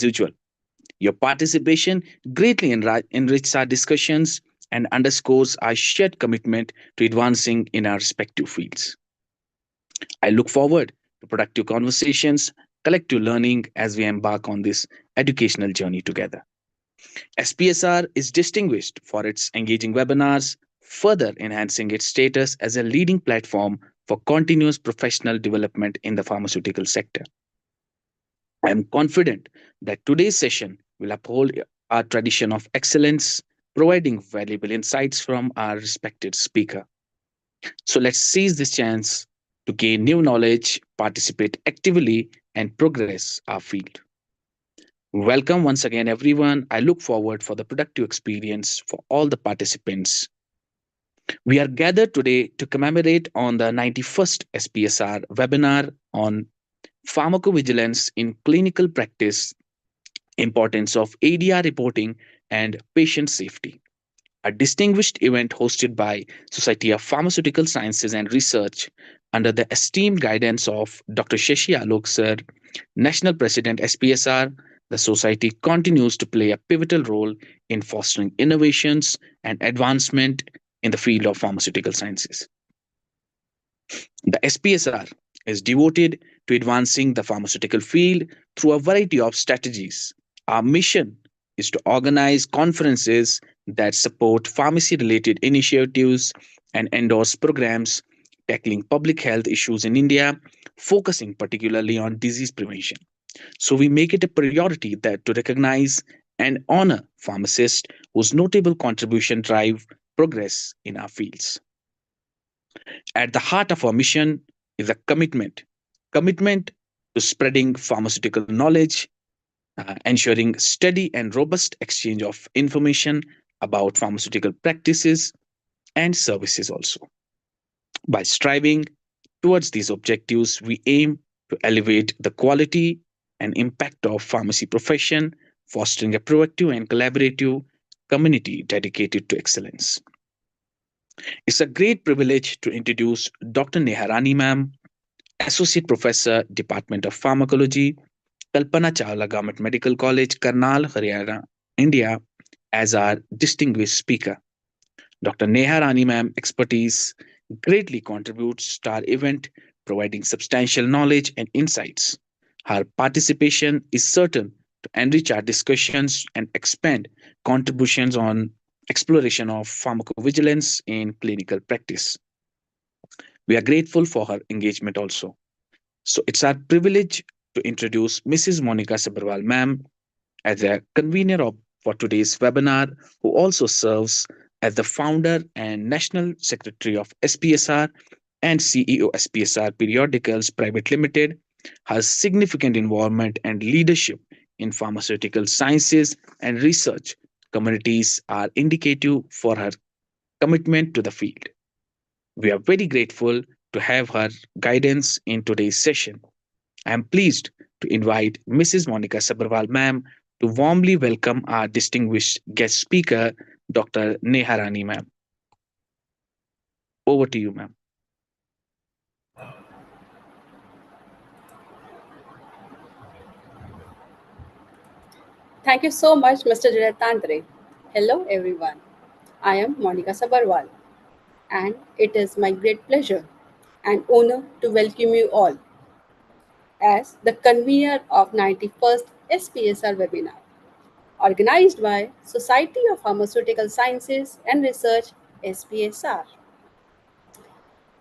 usual, your participation greatly enriches our discussions and underscores our shared commitment to advancing in our respective fields. I look forward to productive conversations, collective learning as we embark on this educational journey together. SPSR is distinguished for its engaging webinars, further enhancing its status as a leading platform for continuous professional development in the pharmaceutical sector. I am confident that today's session will uphold our tradition of excellence, providing valuable insights from our respected speaker. So let's seize this chance to gain new knowledge, participate actively, and progress our field. Welcome once again, everyone. I look forward for the productive experience for all the participants. We are gathered today to commemorate on the 91st SPSR webinar on pharmacovigilance in clinical practice, importance of ADR reporting, and patient safety. A distinguished event hosted by Society of Pharmaceutical Sciences and Research under the esteemed guidance of Dr. Shashi Alok Sir, National President SPSR. The Society continues to play a pivotal role in fostering innovations and advancement in the field of pharmaceutical sciences. The SPSR is devoted to advancing the pharmaceutical field through a variety of strategies. Our mission is to organize conferences that support pharmacy related initiatives and endorse programs tackling public health issues in India, focusing particularly on disease prevention. So we make it a priority that to recognize and honor pharmacists whose notable contribution drive progress in our fields. At the heart of our mission is a commitment to spreading pharmaceutical knowledge, ensuring steady and robust exchange of information about pharmaceutical practices and services also. By striving towards these objectives, we aim to elevate the quality and impact of pharmacy profession, fostering a proactive and collaborative community dedicated to excellence. It's a great privilege to introduce Dr. Neha Rani ma'am, Associate Professor, Department of Pharmacology, Kalpana Chawla Government Medical College, Karnal, Haryana, India, as our distinguished speaker. Dr. Neha Rani ma'am expertise greatly contributes to our event, providing substantial knowledge and insights. Her participation is certain to enrich our discussions and expand contributions on exploration of pharmacovigilance in clinical practice. We are grateful for her engagement also. So it's our privilege to introduce Mrs. Monika Sabharwal ma'am as a convener for today's webinar, who also serves as the founder and national secretary of SPSR and CEO SPSR Periodicals Private Limited. Her significant involvement and leadership in pharmaceutical sciences and research communities are indicative for her commitment to the field. We are very grateful to have her guidance in today's session. I am pleased to invite Mrs. Monika Sabharwal ma'am to warmly welcome our distinguished guest speaker, Dr. Neha Rani ma'am. Over to you, ma'am. Thank you so much, Mr. Tantre. Hello, everyone. I am Monika Sabharwal, and it is my great pleasure and honor to welcome you all as the convener of 91st SPSR webinar, organized by Society of Pharmaceutical Sciences and Research SPSR.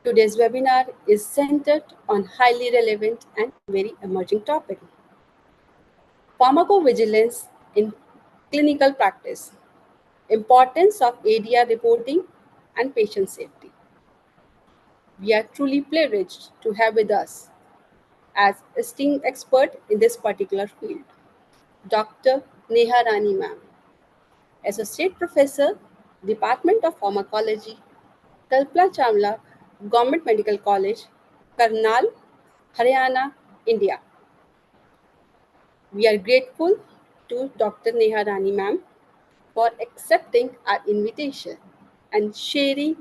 Today's webinar is centered on highly relevant and very emerging topic: pharmacovigilance in clinical practice, importance of ADR reporting, and patient safety. We are truly privileged to have with us as esteemed expert in this particular field, Dr. Neha Rani ma'am, Associate Professor, Department of Pharmacology, Kalpana Chawla Government Medical College, Karnal, Haryana, India. We are grateful to Dr. Neha Rani ma'am for accepting our invitation and sharing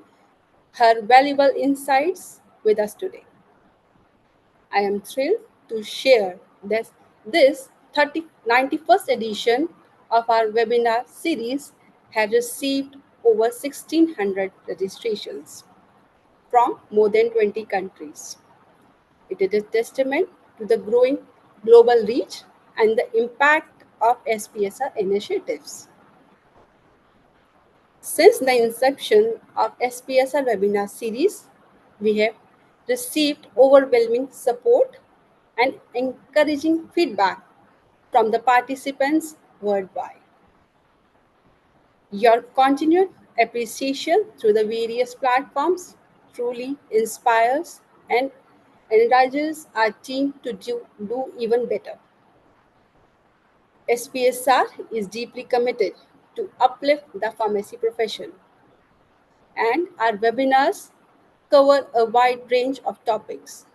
her valuable insights with us today. I am thrilled to share this 91st edition of our webinar series has received over 1600 registrations from more than 20 countries. It is a testament to the growing global reach and the impact of SPSR initiatives. Since the inception of SPSR webinar series, we have received overwhelming support and encouraging feedback from the participants worldwide. Your continued appreciation through the various platforms truly inspires and encourages our team to do even better. SPSR is deeply committed to uplift the pharmacy profession, and our webinars cover a wide range of topics,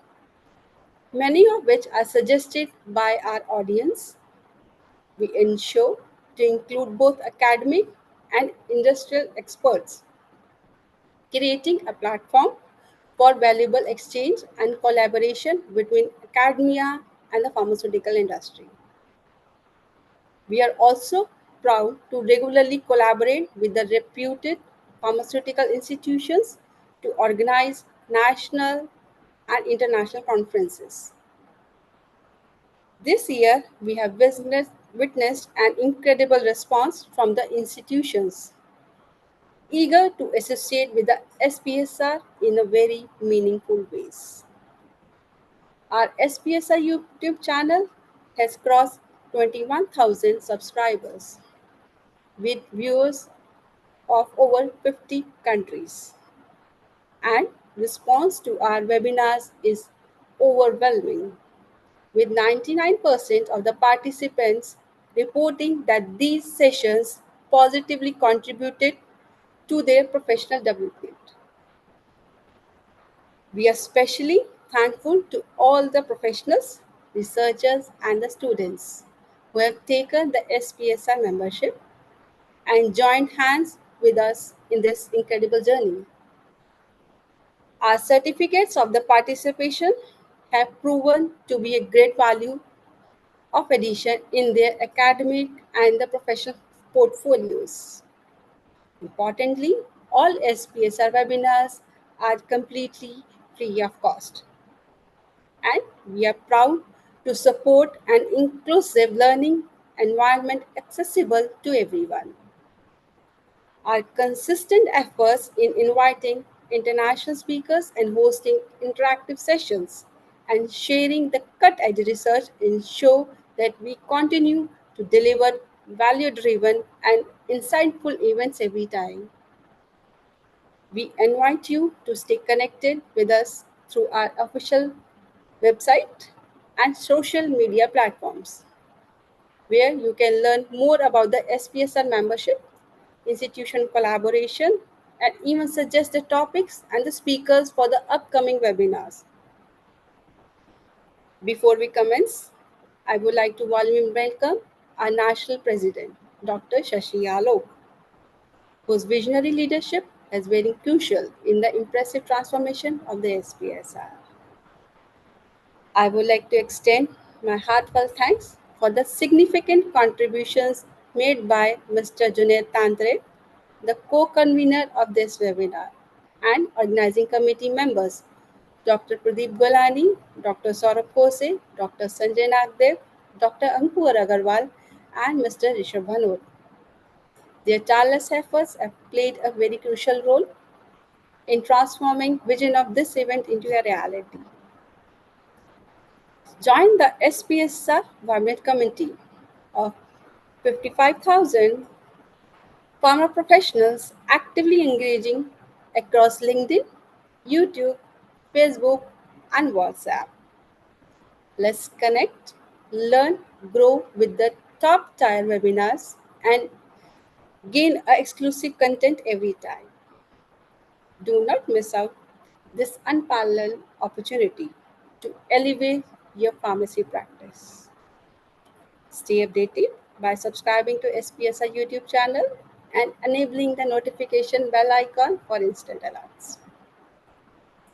many of which are suggested by our audience. We ensure to include both academic and industrial experts, creating a platform for valuable exchange and collaboration between academia and the pharmaceutical industry. We are also proud to regularly collaborate with the reputed pharmaceutical institutions to organize national and international conferences. This year, we have witnessed an incredible response from the institutions, eager to associate with the SPSR in a very meaningful ways. Our SPSR YouTube channel has crossed 21,000 subscribers with viewers of over 50 countries, and response to our webinars is overwhelming, with 99% of the participants reporting that these sessions positively contributed to their professional development. We are especially thankful to all the professionals, researchers, and the students who have taken the SPSR membership and joined hands with us in this incredible journey. Our certificates of the participation have proven to be a great value of addition in their academic and the professional portfolios. Importantly, all SPSR webinars are completely free of cost, and we are proud to support an inclusive learning environment accessible to everyone. Our consistent efforts in inviting international speakers and hosting interactive sessions and sharing the cut edge research ensure that we continue to deliver value driven and insightful events every time. We invite you to stay connected with us through our official website and social media platforms, where you can learn more about the SPSR membership, institution collaboration, and even suggest the topics and the speakers for the upcoming webinars. Before we commence, I would like to warmly welcome our National President, Dr. Shashi Alok, whose visionary leadership has been crucial in the impressive transformation of the SPSR. I would like to extend my heartfelt thanks for the significant contributions made by Mr. Junaid Tantre, the co-convener of this webinar, and organizing committee members, Dr. Pradeep Golani, Dr. Saurabh Kose, Dr. Sanjay Nagdev, Dr. Ankur Agarwal, and Mr. Rishabh Bhanot. Their tireless efforts have played a very crucial role in transforming vision of this event into a reality. Join the SPSR Environment Committee of 55,000 pharma professionals actively engaging across LinkedIn, YouTube, Facebook, and WhatsApp. Let's connect, learn, grow with the top tier webinars, and gain exclusive content every time. Do not miss out this unparalleled opportunity to elevate your pharmacy practice. Stay updated by subscribing to SPSR YouTube channel and enabling the notification bell icon for instant alerts.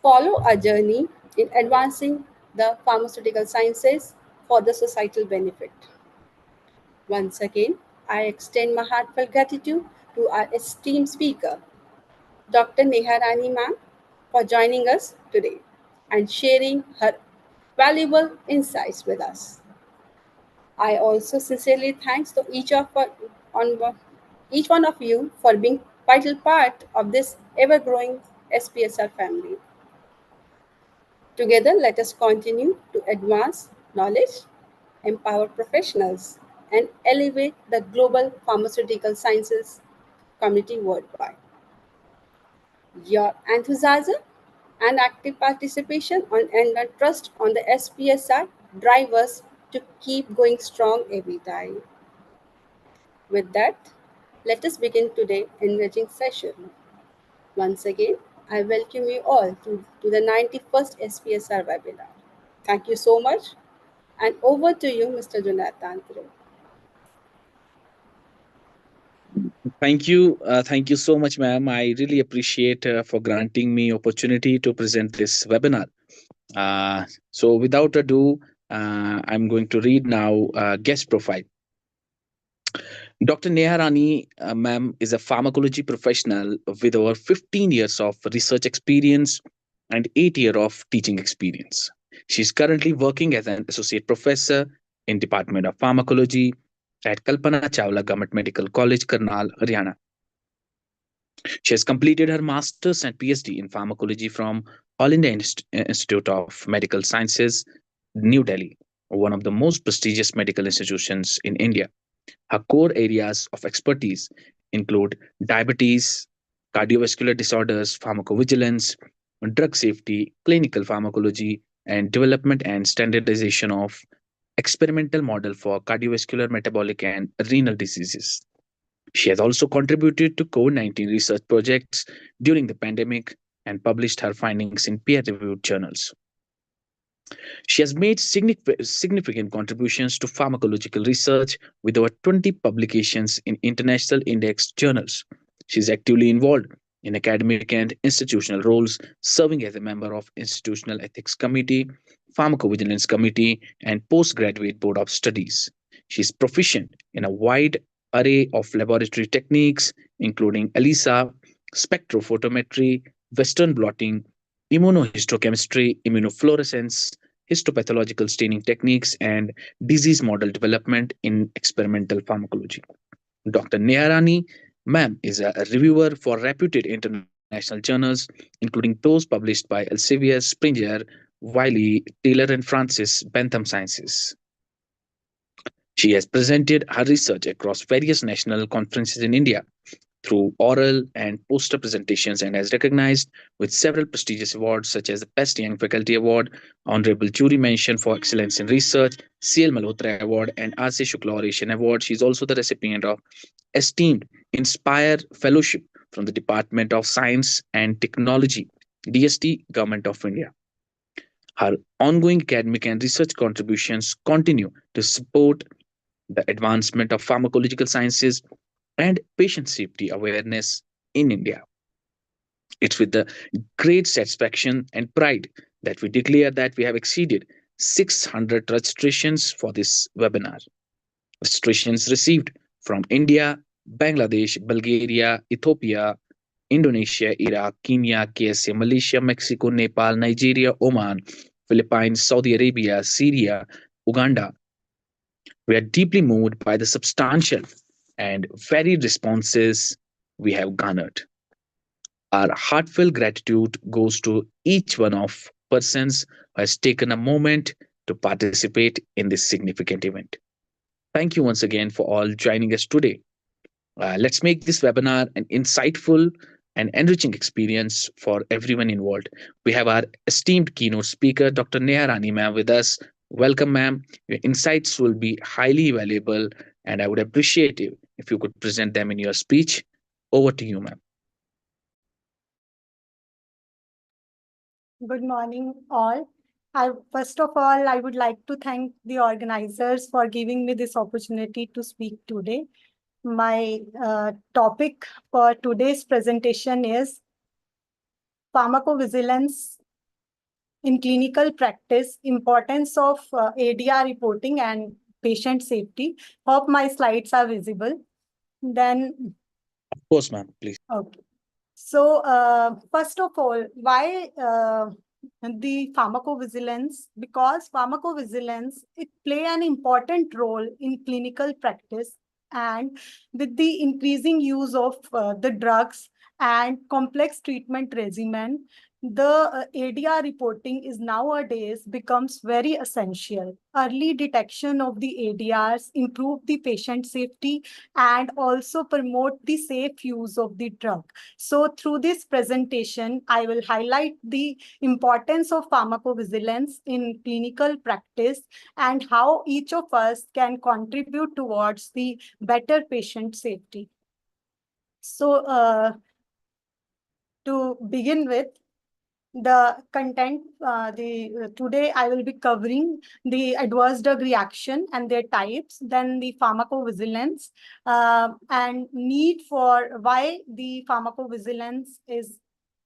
Follow our journey in advancing the pharmaceutical sciences for the societal benefit. Once again, I extend my heartfelt gratitude to our esteemed speaker, Dr. Neha Rani ma'am, for joining us today and sharing her valuable insights with us. I also sincerely thanks to on, each one of you for being vital part of this ever-growing SPSR family. Together, let us continue to advance knowledge, empower professionals, and elevate the global pharmaceutical sciences community worldwide. Your enthusiasm and active participation and the trust on the SPSR drive us to keep going strong every time. With that, let us begin today's enriching session. Once again, I welcome you all to the 91st SPSR webinar. Thank you so much, and over to you, Mr. Jonathan. Thank you so much, ma'am. I really appreciate for granting me opportunity to present this webinar. So, without ado, I'm going to read now guest profile. Dr. Neha Rani, ma'am, is a pharmacology professional with over 15 years of research experience and 8 years of teaching experience. She is currently working as an associate professor in Department of Pharmacology at Kalpana Chawla Government Medical College, Karnal, Haryana. She has completed her master's and PhD in pharmacology from All India Institute of Medical Sciences, New Delhi, one of the most prestigious medical institutions in India. Her core areas of expertise include diabetes, cardiovascular disorders, pharmacovigilance, drug safety, clinical pharmacology, and development and standardization of experimental model for cardiovascular, metabolic, and renal diseases. She has also contributed to COVID-19 research projects during the pandemic and published her findings in peer-reviewed journals. She has made significant contributions to pharmacological research with over 20 publications in international indexed journals. She is actively involved in academic and institutional roles, serving as a member of Institutional Ethics Committee, Pharmacovigilance Committee, and Postgraduate Board of Studies. She is proficient in a wide array of laboratory techniques, including ELISA, spectrophotometry, Western blotting, immunohistochemistry, immunofluorescence, histopathological staining techniques, and disease model development in experimental pharmacology. Dr. Neharani, ma'am, is a reviewer for reputed international journals, including those published by Elsevier, Springer, Wiley, Taylor, and Francis, Bentham Sciences. She has presented her research across various national conferences in India through oral and poster presentations and has recognized with several prestigious awards such as the Best Young Faculty Award, Honorable Jury Mention for Excellence in Research, CL Malhotra Award, and R.C. Shukla Oration Award. She is also the recipient of esteemed Inspire Fellowship from the Department of Science and Technology, DST, Government of India. Her ongoing academic and research contributions continue to support the advancement of pharmacological sciences and patient safety awareness in India. It's with the great satisfaction and pride that we declare that we have exceeded 600 registrations for this webinar. Registrations received from India, Bangladesh, Bulgaria, Ethiopia, Indonesia, Iraq, Kenya, KSA, Malaysia, Mexico, Nepal, Nigeria, Oman, Philippines, Saudi Arabia, Syria, Uganda. We are deeply moved by the substantial and varied responses we have garnered. Our heartfelt gratitude goes to each one of persons who has taken a moment to participate in this significant event. Thank you once again for all joining us today. Let's make this webinar an insightful and enriching experience for everyone involved. We have our esteemed keynote speaker, Dr. Neha Rani ma'am, with us. Welcome, ma'am. Your insights will be highly valuable, and I would appreciate it if you could present them in your speech. Over to you, ma'am. Good morning, all. First of all, I would like to thank the organizers for giving me this opportunity to speak today. My topic for today's presentation is pharmacovigilance in clinical practice, importance of ADR reporting and patient safety. Hope my slides are visible. Then, Of course, ma'am, please. okay. So, first of all, why the pharmacovigilance? Because pharmacovigilance, it play an important role in clinical practice, and with the increasing use of the drugs and complex treatment regimen, the ADR reporting is nowadays becomes very essential. Early detection of the ADRs improve the patient safety and also promote the safe use of the drug. So through this presentation, I will highlight the importance of pharmacovigilance in clinical practice and how each of us can contribute towards the better patient safety. So to begin with, the content, today I will be covering the adverse drug reaction and their types, then the pharmacovigilance, and need for why the pharmacovigilance is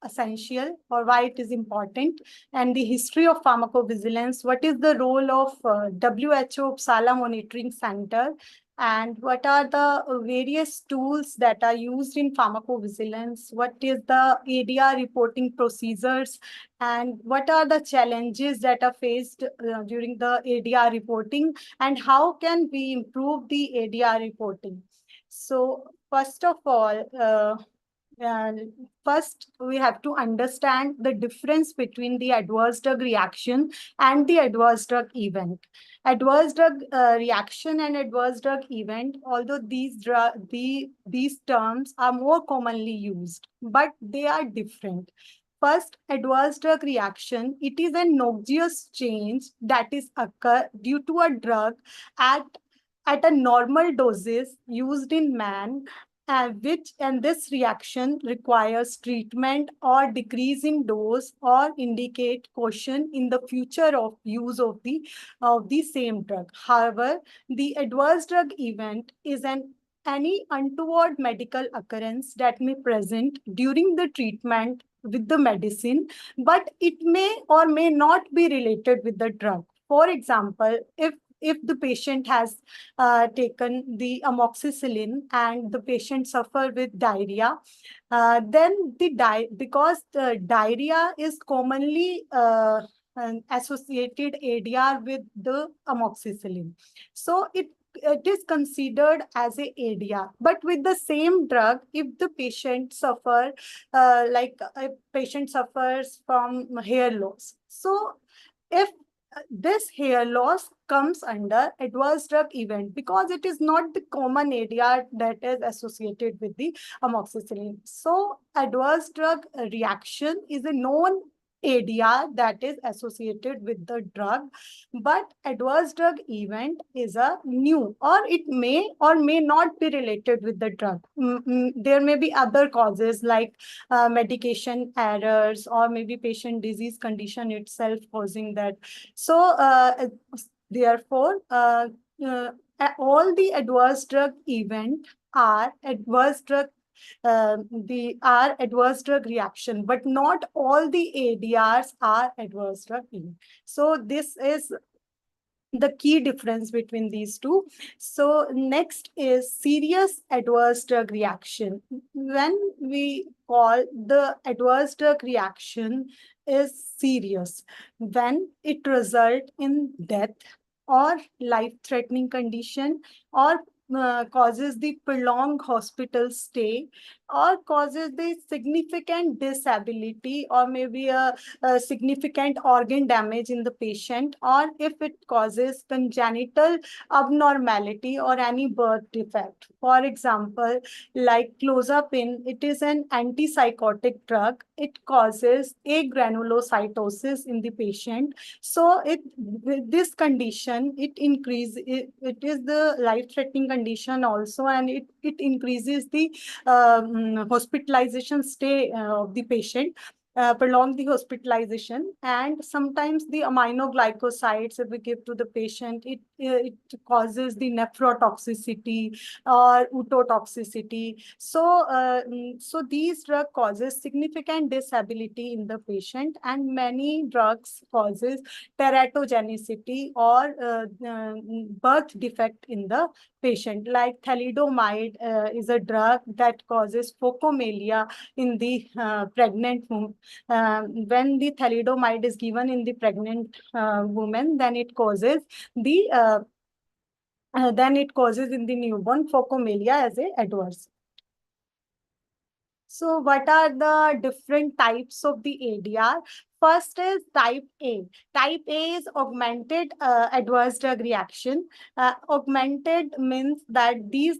essential or why it is important, and the history of pharmacovigilance, what is the role of WHO Uppsala Monitoring Center, and what are the various tools that are used in pharmacovigilance, what is the ADR reporting procedures, and what are the challenges that are faced during the ADR reporting, and how can we improve the ADR reporting. So first of all, and first, we have to understand the difference between the adverse drug reaction and the adverse drug event. Adverse drug reaction and adverse drug event, although these terms are more commonly used, but they are different. First, adverse drug reaction, it is a noxious change that is occur due to a drug at at a normal doses used in man, which and this reaction requires treatment or decrease in dose or indicate caution in the future of use of the same drug. However, the adverse drug event is an any untoward medical occurrence that may present during the treatment with the medicine, but it may or may not be related with the drug. For example, if the patient has taken the amoxicillin and the patient suffer with diarrhea, then because the diarrhea is commonly associated ADR with the amoxicillin, so it is considered as a ADR. But with the same drug, if the patient like a patient suffers from hair loss, so if this hair loss comes under adverse drug event because it is not the common ADR that is associated with the amoxicillin. So adverse drug reaction is a known ADR that is associated with the drug, but adverse drug event is a new, or it may or may not be related with the drug. There may be other causes like medication errors or maybe patient disease condition itself causing that. So therefore, uh, all the adverse drug event are adverse drug the are adverse drug reaction, but not all the ADRs are adverse drug event. So this is the key difference between these two. So next is serious adverse drug reaction. When we call the adverse drug reaction is serious, when it result in death or life-threatening condition, or causes the prolonged hospital stay, or causes the significant disability, or maybe a significant organ damage in the patient, or if it causes congenital abnormality or any birth defect. For example, like clozapine, it is an antipsychotic drug. It causes agranulocytosis in the patient. So with this condition, it is the life-threatening condition also, and it increases the hospitalization stay of the patient. prolong the hospitalization. And sometimes the aminoglycosides, if we give to the patient, it causes the nephrotoxicity or ototoxicity. So these drug causes significant disability in the patient, and many drugs causes teratogenicity or birth defect in the patient. Like thalidomide is a drug that causes phocomelia in the pregnant woman. When the thalidomide is given in the pregnant woman, then it causes in the newborn phocomelia as a adverse. So what are the different types of the ADR? First is type A. Type A is augmented adverse drug reaction. Augmented means that these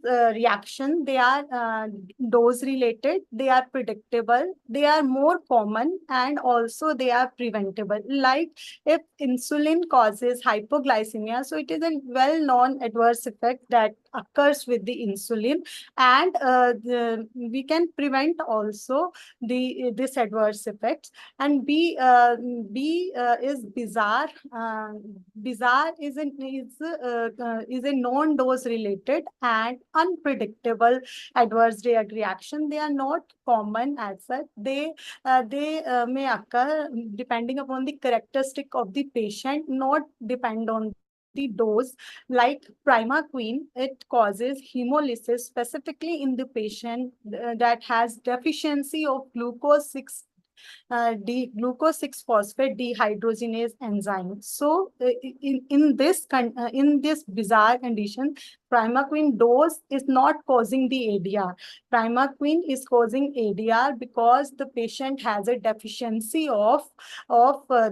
reactions, they are dose related, they are predictable, they are more common, and also they are preventable. Like if insulin causes hypoglycemia, so it is a well-known adverse effect that occurs with the insulin, and we can prevent also the this adverse effects. And B is bizarre. Bizarre is a non-dose related and unpredictable adverse drug reaction. They are not common as such. They may occur depending upon the characteristic of the patient, not depend on the dose. Like primaquine, it causes hemolysis specifically in the patient that has deficiency of glucose 6 phosphate dehydrogenase enzyme. So in this bizarre condition, primaquine dose is not causing the ADR. Primaquine is causing ADR because the patient has a deficiency of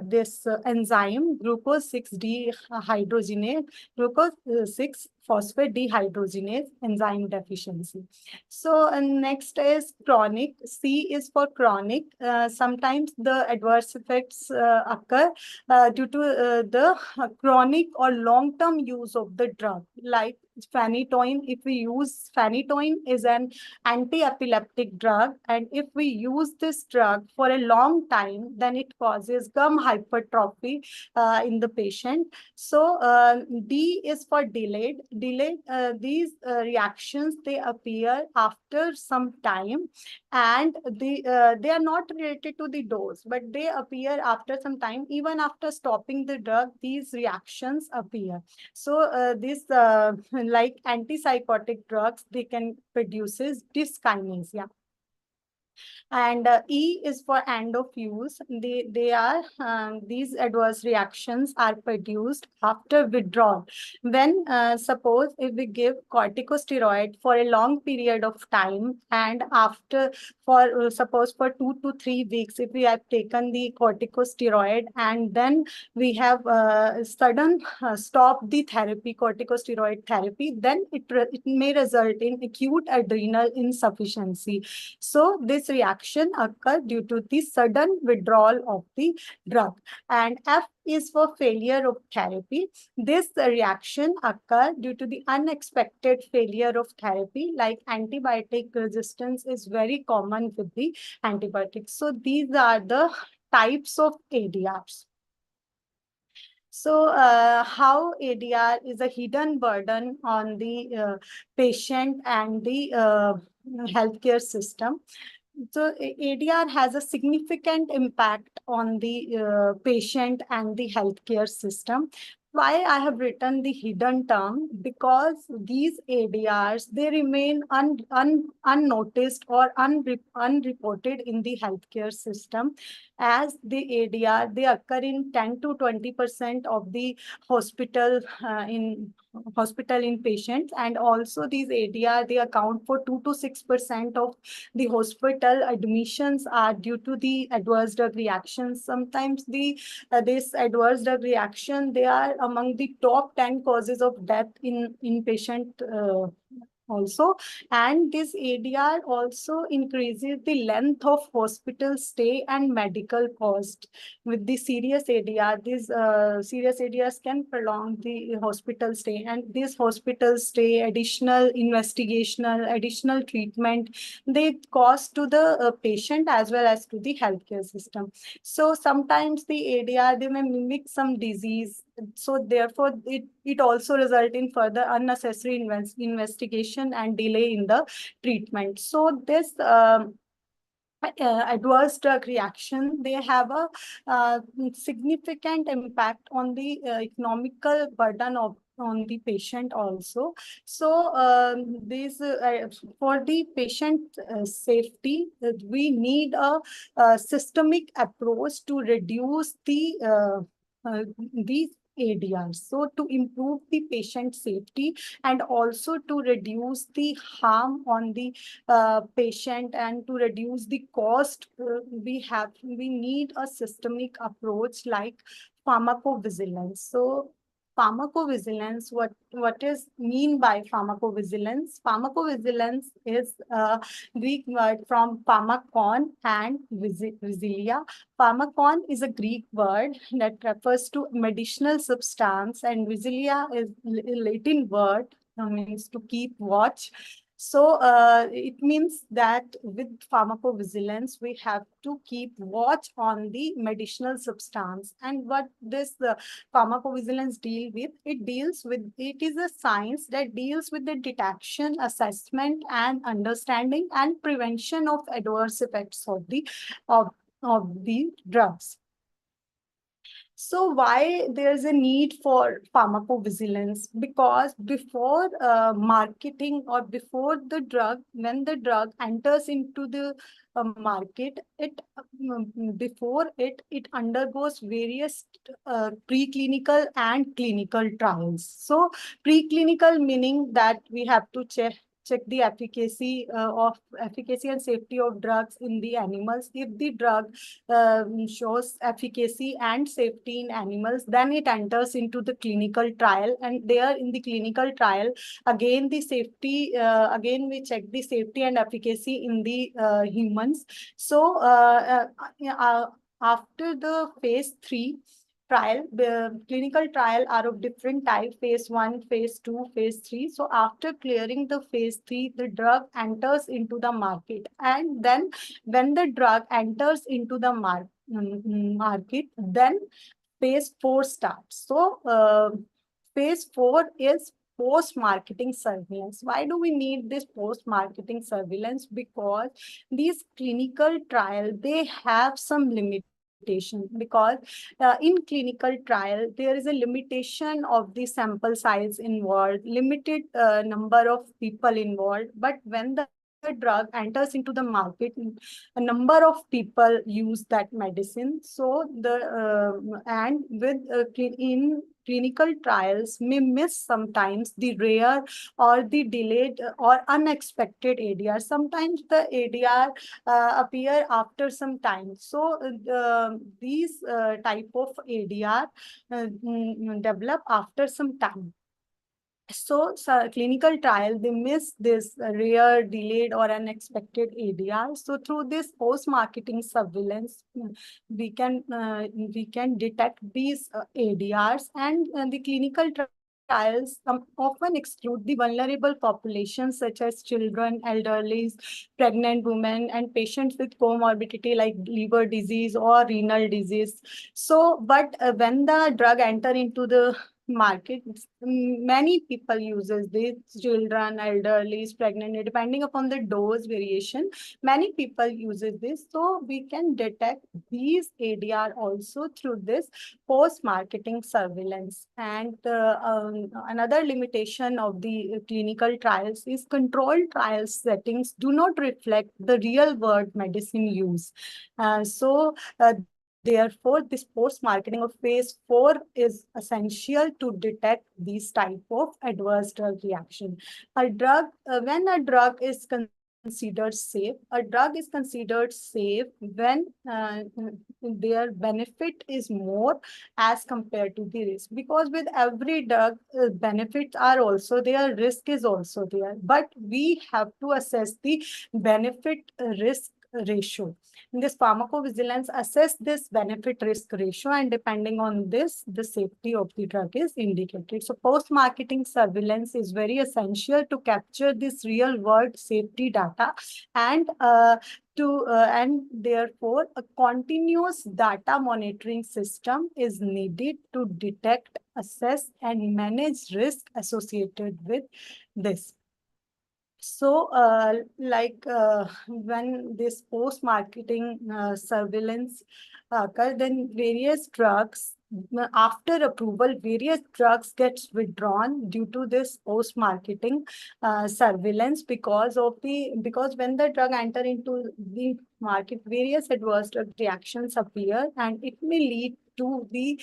this enzyme glucose 6 dehydrogenase, glucose 6 phosphate dehydrogenase enzyme deficiency. So next is chronic. C is for chronic. Sometimes the adverse effects occur due to the chronic or long-term use of the drug. Like phenytoin, if we use phenytoin is an anti-epileptic drug, and if we use this drug for a long time, then it causes gum hypertrophy in the patient. So D is for delayed. These reactions, they appear after some time, and they are not related to the dose, but they appear after some time. Even after stopping the drug, these reactions appear. So this like antipsychotic drugs, they can produces dyskinesia. And E is for end of use. They are these adverse reactions are produced after withdrawal. When suppose if we give corticosteroid for a long period of time, and after for suppose for 2 to 3 weeks, if we have taken the corticosteroid and then we have sudden stop the therapy, corticosteroid therapy, then it may result in acute adrenal insufficiency. So this reaction occurs due to the sudden withdrawal of the drug. And F is for failure of therapy. This reaction occurs due to the unexpected failure of therapy, like antibiotic resistance is very common with the antibiotics. So these are the types of ADRs. So how ADR is a hidden burden on the patient and the healthcare system. So ADR has a significant impact on the patient and the healthcare system. Why I have written the hidden term? Because these ADRs, they remain unnoticed or unreported in the healthcare system, as the ADR, they occur in 10 to 20% of the hospital in patients, and also these ADR, they account for 2 to 6% of the hospital admissions are due to the adverse drug reactions. Sometimes this adverse drug reaction, they are among the top 10 causes of death in inpatient also. And this ADR also increases the length of hospital stay and medical cost. With the serious ADR, these serious ADRs can prolong the hospital stay, and this hospital stay, additional investigational, additional treatment, they cost to the patient as well as to the healthcare system. So sometimes the ADR, they may mimic some disease, so therefore it also result in further unnecessary investigation and delay in the treatment. So this adverse drug reaction, they have a significant impact on the economical burden of on the patient also. So these for the patient safety, we need a systemic approach to reduce these ADRs. So to improve the patient safety and also to reduce the harm on the patient and to reduce the cost, we need a systemic approach like pharmacovigilance. So pharmacovigilance, what is mean by pharmacovigilance? Pharmacovigilance is a Greek word from pharmakon and vigilia. Pharmakon is a Greek word that refers to medicinal substance, and vigilia is a Latin word, means to keep watch. So it means that with pharmacovigilance, we have to keep watch on the medicinal substance. And what this pharmacovigilance deal with? It is a science that deals with the detection, assessment, and understanding and prevention of adverse effects of, of the drugs. So why there's a need for pharmacovigilance? Because before marketing or before the drug, when the drug enters into the market, it undergoes various preclinical and clinical trials. So preclinical meaning that we have to check the efficacy and safety of drugs in the animals. If the drug shows efficacy and safety in animals, then it enters into the clinical trial, and there in the clinical trial, again the safety, again we check the safety and efficacy in the humans. So after the phase 3 trial, the clinical trial are of different type: phase 1, phase 2, phase 3. So after clearing the phase 3, the drug enters into the market, and then when the drug enters into the market, then phase 4 starts. So phase 4 is post-marketing surveillance. Why do we need this post-marketing surveillance? Because these clinical trial, they have some limitation, because in clinical trial, there is a limitation of the sample size involved, limited number of people involved. But when the drug enters into the market, a number of people use that medicine. So and with in clinical trials may miss sometimes the rare or the delayed or unexpected ADR. Sometimes the ADR appear after some time. So these type of ADR develop after some time. So clinical trial, they miss this rare, delayed, or unexpected ADR. So through this post-marketing surveillance, we can detect these ADRs, and the clinical trials often exclude the vulnerable populations such as children, elderly, pregnant women, and patients with comorbidity like liver disease or renal disease. So, but when the drug enter into the market, many people uses this: children, elderly, pregnant, depending upon the dose variation, many people uses this. So we can detect these ADR also through this post marketing surveillance. And another limitation of the clinical trials is controlled trial settings do not reflect the real world medicine use. Therefore, this post-marketing of phase 4 is essential to detect these type of adverse drug reaction. When a drug is considered considered safe? A drug is considered safe when their benefit is more as compared to the risk. Because with every drug, benefits are also there, risk is also there. But we have to assess the benefit risk ratio. In this pharmacovigilance assess this benefit risk ratio, and depending on this, the safety of the drug is indicated. So post-marketing surveillance is very essential to capture this real world safety data, and and therefore a continuous data monitoring system is needed to detect, assess, and manage risk associated with this. So, when this post-marketing surveillance occurs, then various drugs, after approval, various drugs gets withdrawn due to this post-marketing surveillance, because when the drug enter into the market, various adverse drug reactions appear, and it may lead to the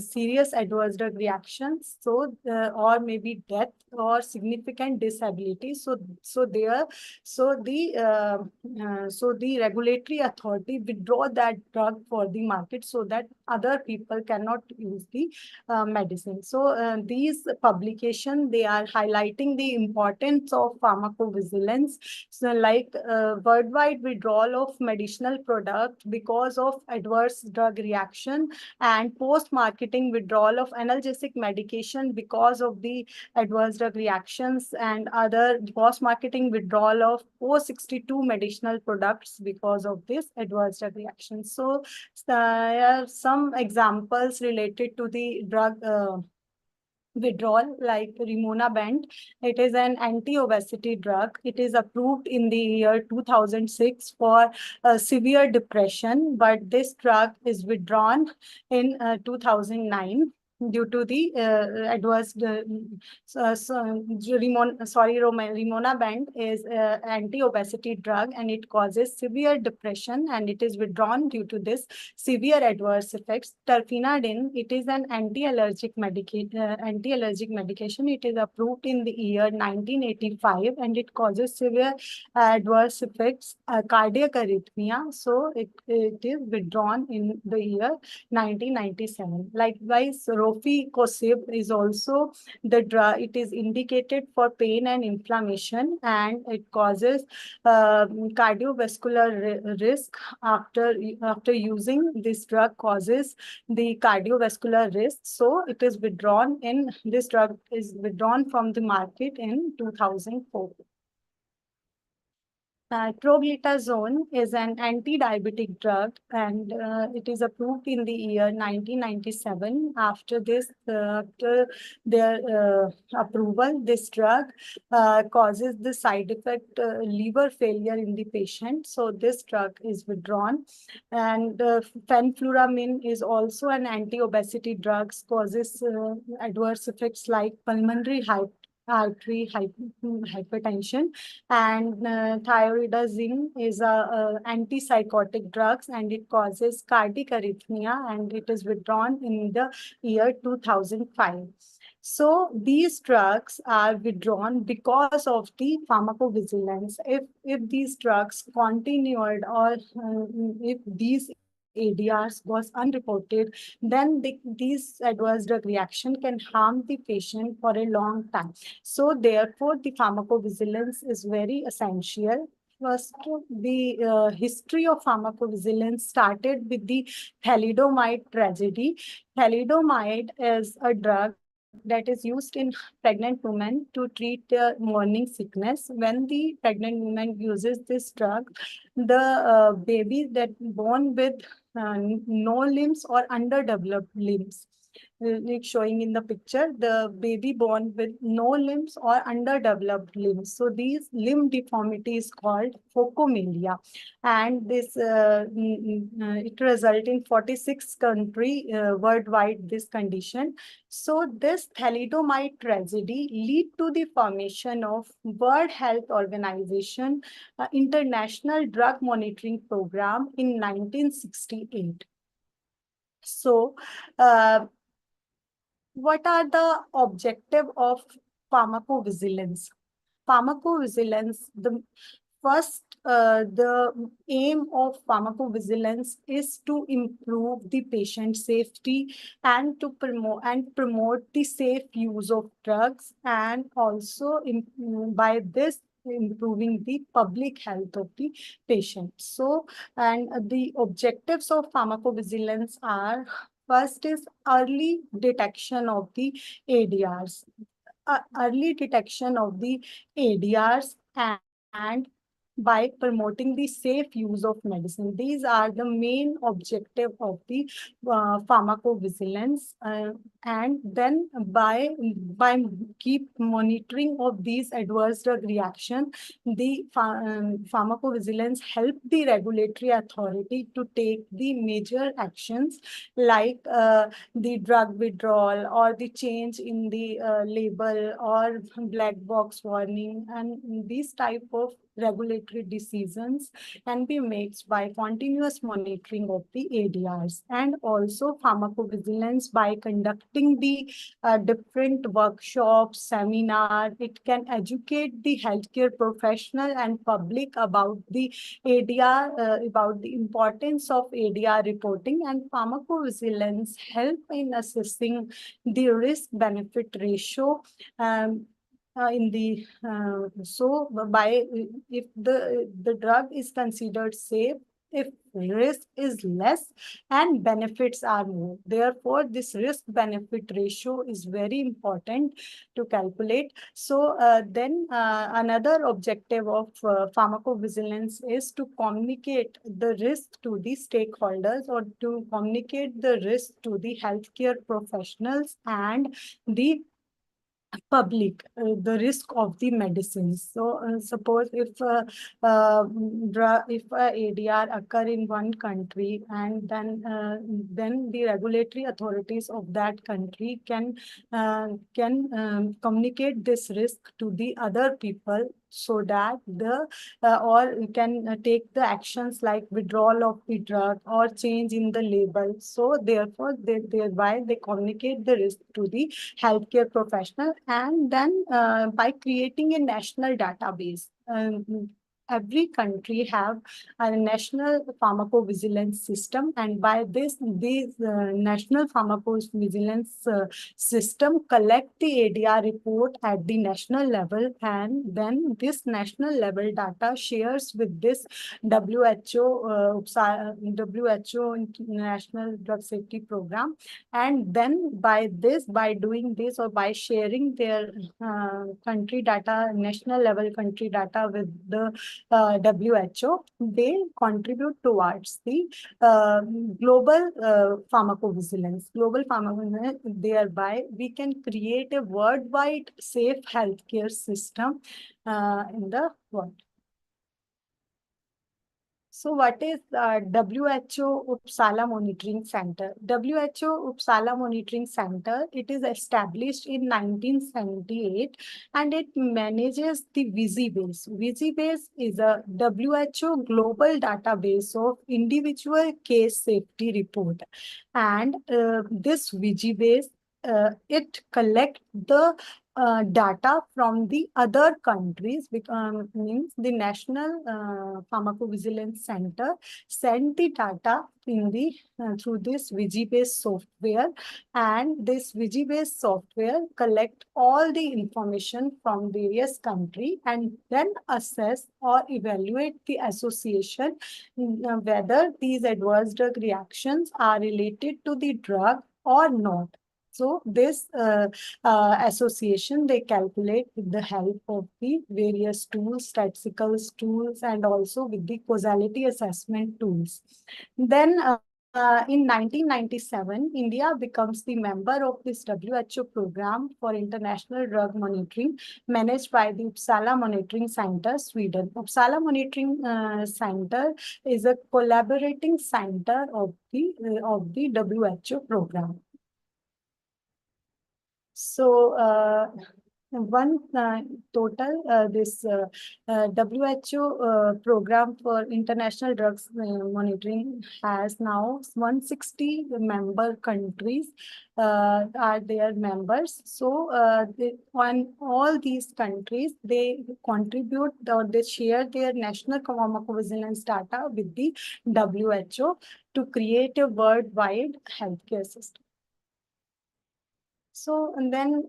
serious adverse drug reactions, or maybe death or significant disability. So the regulatory authority withdraw that drug for the market, so that other people cannot use the medicine. So these publication, they are highlighting the importance of pharmacovigilance. So worldwide withdrawal of medicinal product because of adverse drug reaction, and post-marketing withdrawal of analgesic medication because of the adverse drug reactions, and other post-marketing withdrawal of post-62 medicinal products because of this adverse drug reactions. So there are some examples related to the drug withdrawal, like rimonabant. It is an anti-obesity drug. It is approved in the year 2006 for severe depression, but this drug is withdrawn in 2009 due to the adverse rimonabant is anti-obesity drug, and it causes severe depression, and it is withdrawn due to this severe adverse effects. Terfenadine, it is an anti-allergic medication. It is approved in the year 1985, and it causes severe adverse effects, cardiac arrhythmia. So it is withdrawn in the year 1997. Likewise, rofecoxib is also the drug. It is indicated for pain and inflammation, and it causes cardiovascular risk. After using this drug causes the cardiovascular risk, so it is withdrawn in this drug is withdrawn from the market in 2004. Troglitazone is an anti-diabetic drug, and it is approved in the year 1997. After their approval, this drug causes the side effect liver failure in the patient. So this drug is withdrawn. And fenfluramine is also an anti-obesity drug, causes adverse effects like pulmonary artery hypertension, and thyroidazine is a antipsychotic drugs, and it causes cardiac arrhythmia, and it is withdrawn in the year 2005. So these drugs are withdrawn because of the pharmacovigilance. If these drugs continued, or if these ADRs was unreported, then these adverse drug reaction can harm the patient for a long time. So therefore, the pharmacovigilance is very essential. First, the history of pharmacovigilance started with the thalidomide tragedy. Thalidomide is a drug that is used in pregnant women to treat morning sickness. When the pregnant woman uses this drug, the baby that born with no limbs or underdeveloped limbs, like showing in the picture, the baby born with no limbs or underdeveloped limbs. So these limb deformity is called phocomelia, and this it result in 46 country worldwide this condition. So this thalidomide tragedy lead to the formation of World Health Organization International Drug Monitoring Program in 1968. So what are the objective of pharmacovigilance? pharmacovigilance, the aim of pharmacovigilance is to improve the patient safety and to promote the safe use of drugs, and also by this improving the public health of the patient. So, and the objectives of pharmacovigilance are: first is early detection of the ADRs, early detection of the ADRs, and by promoting the safe use of medicine. These are the main objective of the pharmacovigilance, and then by keep monitoring of these adverse drug reaction, the pharmacovigilance help the regulatory authority to take the major actions, like the drug withdrawal or the change in the label or black box warning, and these type of regulatory decisions can be made by continuous monitoring of the ADRs. And also pharmacovigilance, by conducting the different workshops, seminar, it can educate the healthcare professional and public about the ADR, about the importance of ADR reporting. And pharmacovigilance help in assessing the risk benefit ratio, in the so by if the drug is considered safe if risk is less and benefits are more. Therefore, this risk benefit ratio is very important to calculate. So then another objective of pharmacovigilance is to communicate the risk to the stakeholders, or to communicate the risk to the healthcare professionals and the public, the risk of the medicines. So suppose if ADR occur in one country, and then the regulatory authorities of that country can communicate this risk to the other people, so that the or can take the actions like withdrawal of the drug or change in the label. So therefore, thereby they communicate the risk to the healthcare professional. And then by creating a national database, every country have a national pharmacovigilance system, and by this national pharmacovigilance system collect the ADR report at the national level, and then this national level data shares with this WHO International Drug Safety Program. And then by doing this, or by sharing their country data, national level country data with the WHO, they contribute towards the global pharmacovigilance. Global pharmacovigilance, thereby we can create a worldwide safe healthcare system in the world. So what is WHO Uppsala Monitoring Center? WHO Uppsala Monitoring Center, it is established in 1978, and it manages the VisiBase. VisiBase is a WHO global database of individual case safety report. And this VisiBase, it collect the data from the other countries, means the National Pharmacovigilance Center send the data in the through this VisiBase software, and this VisiBase software collect all the information from various countries and then assess or evaluate the association, whether these adverse drug reactions are related to the drug or not. So this association, they calculate with the help of the various tools, statistical tools, and also with the causality assessment tools. Then in 1997, India becomes the member of this WHO program for international drug monitoring, managed by the Uppsala Monitoring Center, Sweden. Uppsala Monitoring Center is a collaborating center of the WHO program. So one total this WHO program for international drugs monitoring has now 160 member countries are their members. So on all these countries, they contribute or they share their national pharmacovigilance data with the WHO to create a worldwide healthcare system. So, and then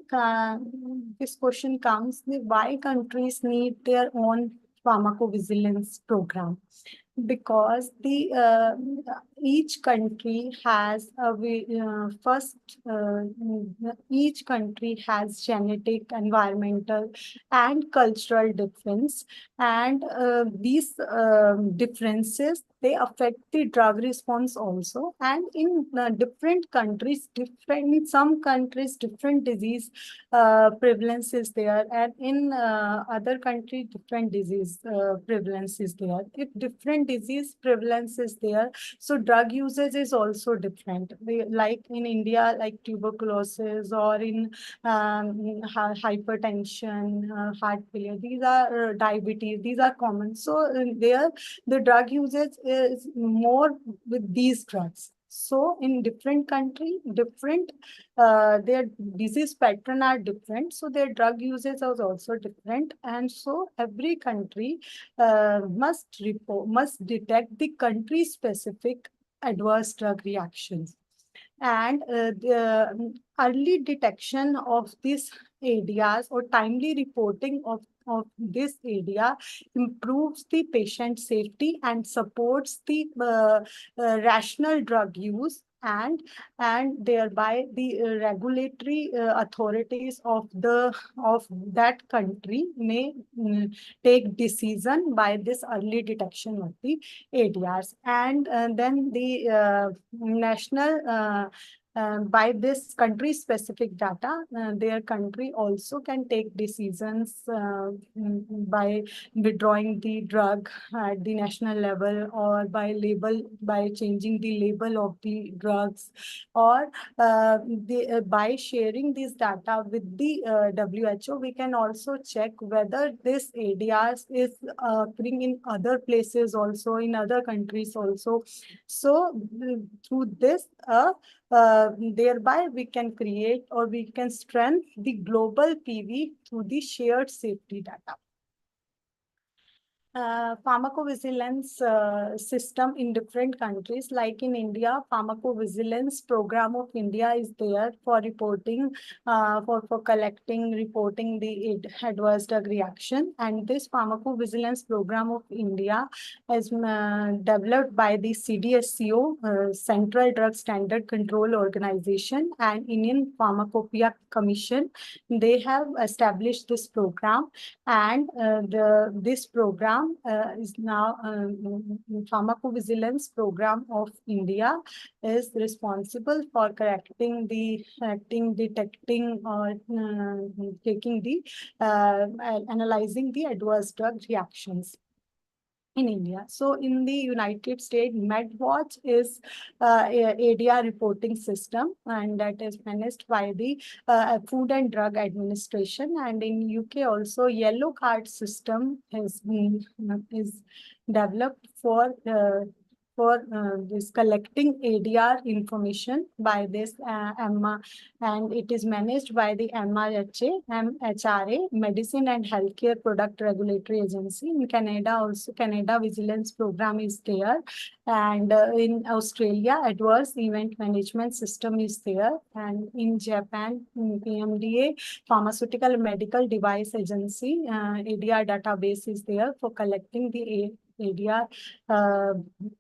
this question comes, why countries need their own pharmacovigilance program? Because the each country has a first each country has genetic, environmental, and cultural difference, and these differences they affect the drug response also. And in different countries, different in some countries, different disease prevalence is there, and in other country, different disease prevalence is there. If different disease prevalence is there, so drug usage is also different. Like in India, like tuberculosis, or in hypertension, heart failure, these are diabetes, these are common. So there the drug usage is more with these drugs. So in different country, different their disease pattern are different. So their drug usage is also different. And so every country must detect the country specific adverse drug reactions. And the early detection of these ADRs or timely reporting of this ADR improves the patient safety and supports the rational drug use, and thereby the regulatory authorities of that country may take decision by this early detection of the ADRs. And then the national by this country specific data, their country also can take decisions by withdrawing the drug at the national level, or by changing the label of the drugs, or by sharing this data with the WHO. We can also check whether this ADRs is occurring in other places also, in other countries also. So through this thereby we can create or we can strengthen the global PV through the shared safety data. Pharmacovigilance system in different countries. Like in India, Pharmacovigilance Program of India is there for reporting, for collecting, reporting the adverse drug reaction. And this Pharmacovigilance Program of India is developed by the CDSCO, Central Drug Standard Control Organization, and Indian Pharmacopoeia Commission. They have established this program, and this program is now Pharmacovigilance Program of India is responsible for correcting the detecting, or taking the analyzing the adverse drug reactions in India. So in the United States, MedWatch is ADR reporting system, and that is managed by the Food and Drug Administration. And in UK also, Yellow Card system is developed for this collecting ADR information by this EMMA, and it is managed by the MHRA, Medicine and Healthcare Product Regulatory Agency. In Canada also, Canada Vigilance Program is there, and in Australia, Adverse Event Management System is there, and in Japan, PMDA, Pharmaceutical and Medical Device Agency, ADR database is there for collecting the ADR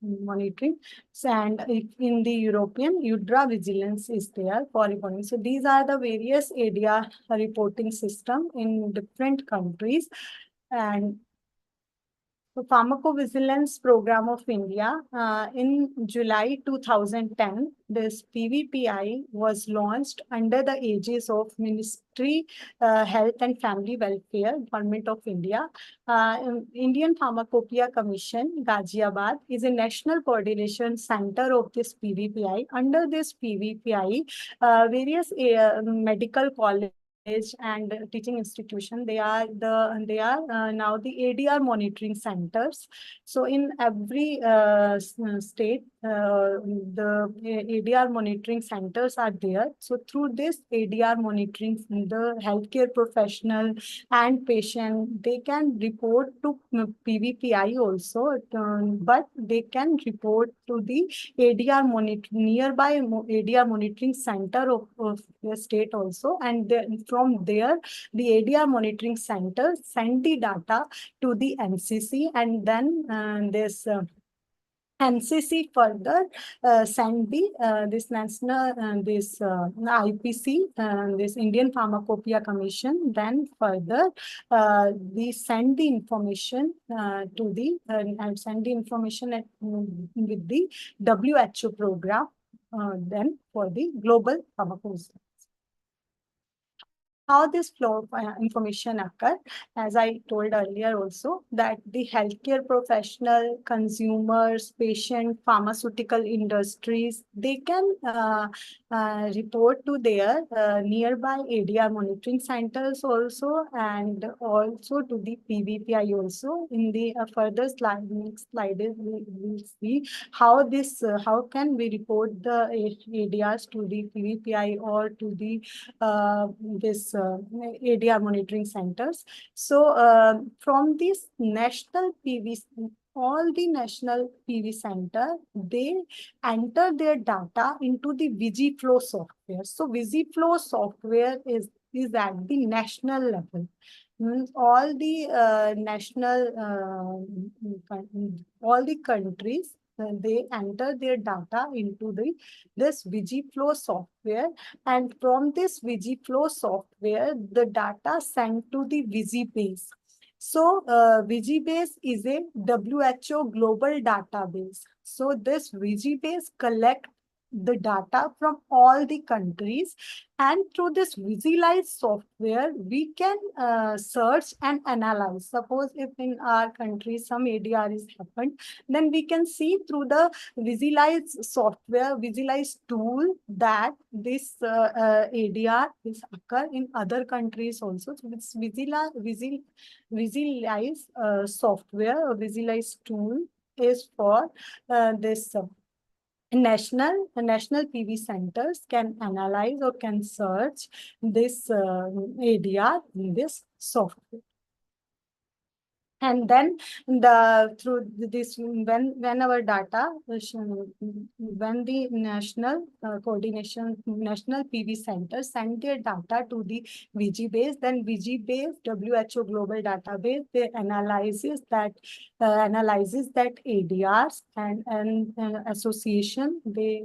monitoring. And in the European, UDRA vigilance is there for reporting. So these are the various ADR reporting system in different countries. And the Pharmacovigilance Program of India, in July 2010, this PVPI was launched under the aegis of Ministry Health and Family Welfare, Government of India. Indian Pharmacopoeia Commission, Ghaziabad, is a national coordination center of this PVPI. Under this PVPI, various medical colleges and teaching institution, they are now the ADR monitoring centers. So in every state, the ADR monitoring centers are there. So through this ADR monitoring, the healthcare professional and patient, they can report to PVPI also, but they can report to the ADR nearby ADR monitoring center of the state also, and then from there the ADR monitoring center send the data to the NCC, and then this NCC further send the this national this IPC, this Indian Pharmacopoeia Commission. Then further we send the information to the and send the information with the WHO program. Then for the global pharmacovigilance. How this flow of information occur, as I told earlier also, that the healthcare professional, consumers, patient, pharmaceutical industries, they can report to their nearby ADR monitoring centers also, and also to the PVPI also. In the further slide, next slide, we'll see how this, how can we report the ADRs to the PVPI or to the this ADR monitoring centers. So from this national PV, all the national PV center, they enter their data into the VigiFlow software. So VigiFlow software is at the national level. All the all the countries, they enter their data into this VigiFlow software, and from this VigiFlow software, the data sent to the VigiBase. So VigiBase is a WHO global database. So this VigiBase collect the data from all the countries, and through this visualized software we can search and analyze. Suppose if in our country some ADR is happened, then we can see through the visualized software, visualized tool, that this ADR is occur in other countries also. So it's visualized software or visualized tool is for this national PV centers can analyze or can search this ADR in this software. And then through this, when our data, when the national coordination, national PV centers send their data to the VigiBase, then VigiBase, WHO global database, they analyzes that ADRs and association. They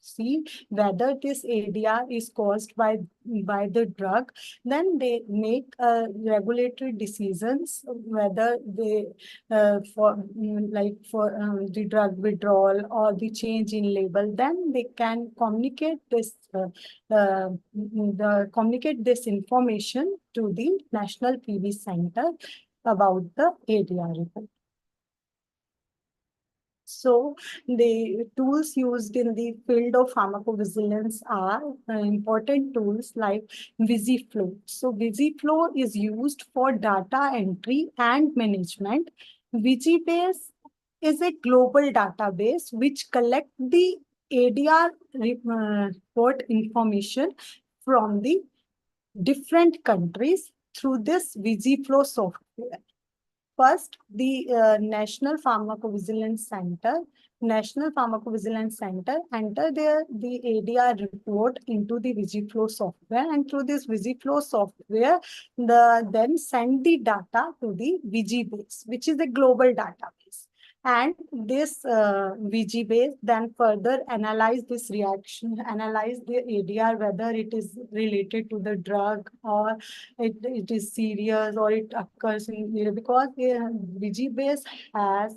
see whether this ADR is caused by the drug. Then they make regulatory decisions whether they for the drug withdrawal or the change in label. Then they can communicate this communicate this information to the national PV center about the ADR report. So the tools used in the field of pharmacovigilance are important tools like VisiFlow. So VisiFlow is used for data entry and management. VigiBase is a global database which collects the ADR report information from the different countries through this VisiFlow software. First, the National Pharmacovigilance Center enter the ADR report into the VisiFlow software, and through this VisiFlow software, then send the data to the VigiBase, which is a global database. And this VigiBase then further analyze this reaction, analyze the ADR, whether it is related to the drug or it is serious or it occurs in, because VigiBase has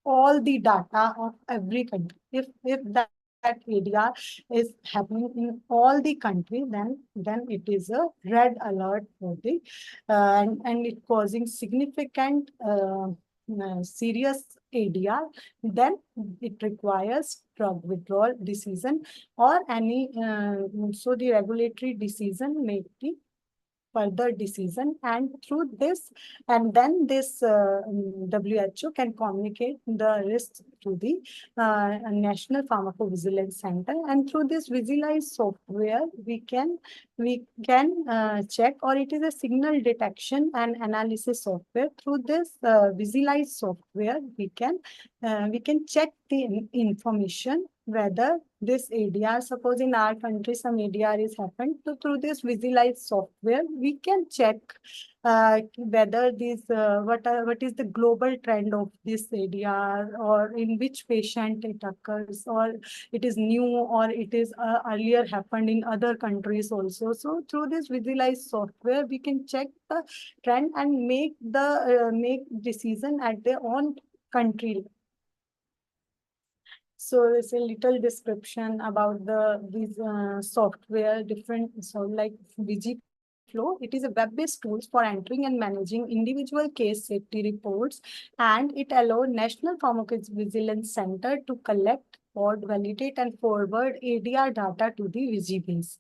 all the data of every country. If that ADR is happening in all the country, then it is a red alert for the and it causing significant serious ADR, then it requires drug withdrawal decision or any so the regulatory decision may be further decision, and through this, and then this WHO can communicate the risks to the National Pharmacovigilance Center, and through this visualized software we can check, or it is a signal detection and analysis software. Through this visualized software we can check the information whether this ADR, suppose in our country some ADR is happened. So through this visualized software, we can check whether what is the global trend of this ADR, or in which patient it occurs, or it is new, or it is earlier happened in other countries also. So through this visualized software, we can check the trend and make decision at their own country. So it's a little description about these software different. So like VGFlow, it is a web-based tools for entering and managing individual case safety reports, and it allows National Pharmacovigilance Center to collect, record, validate, and forward ADR data to the VGBase.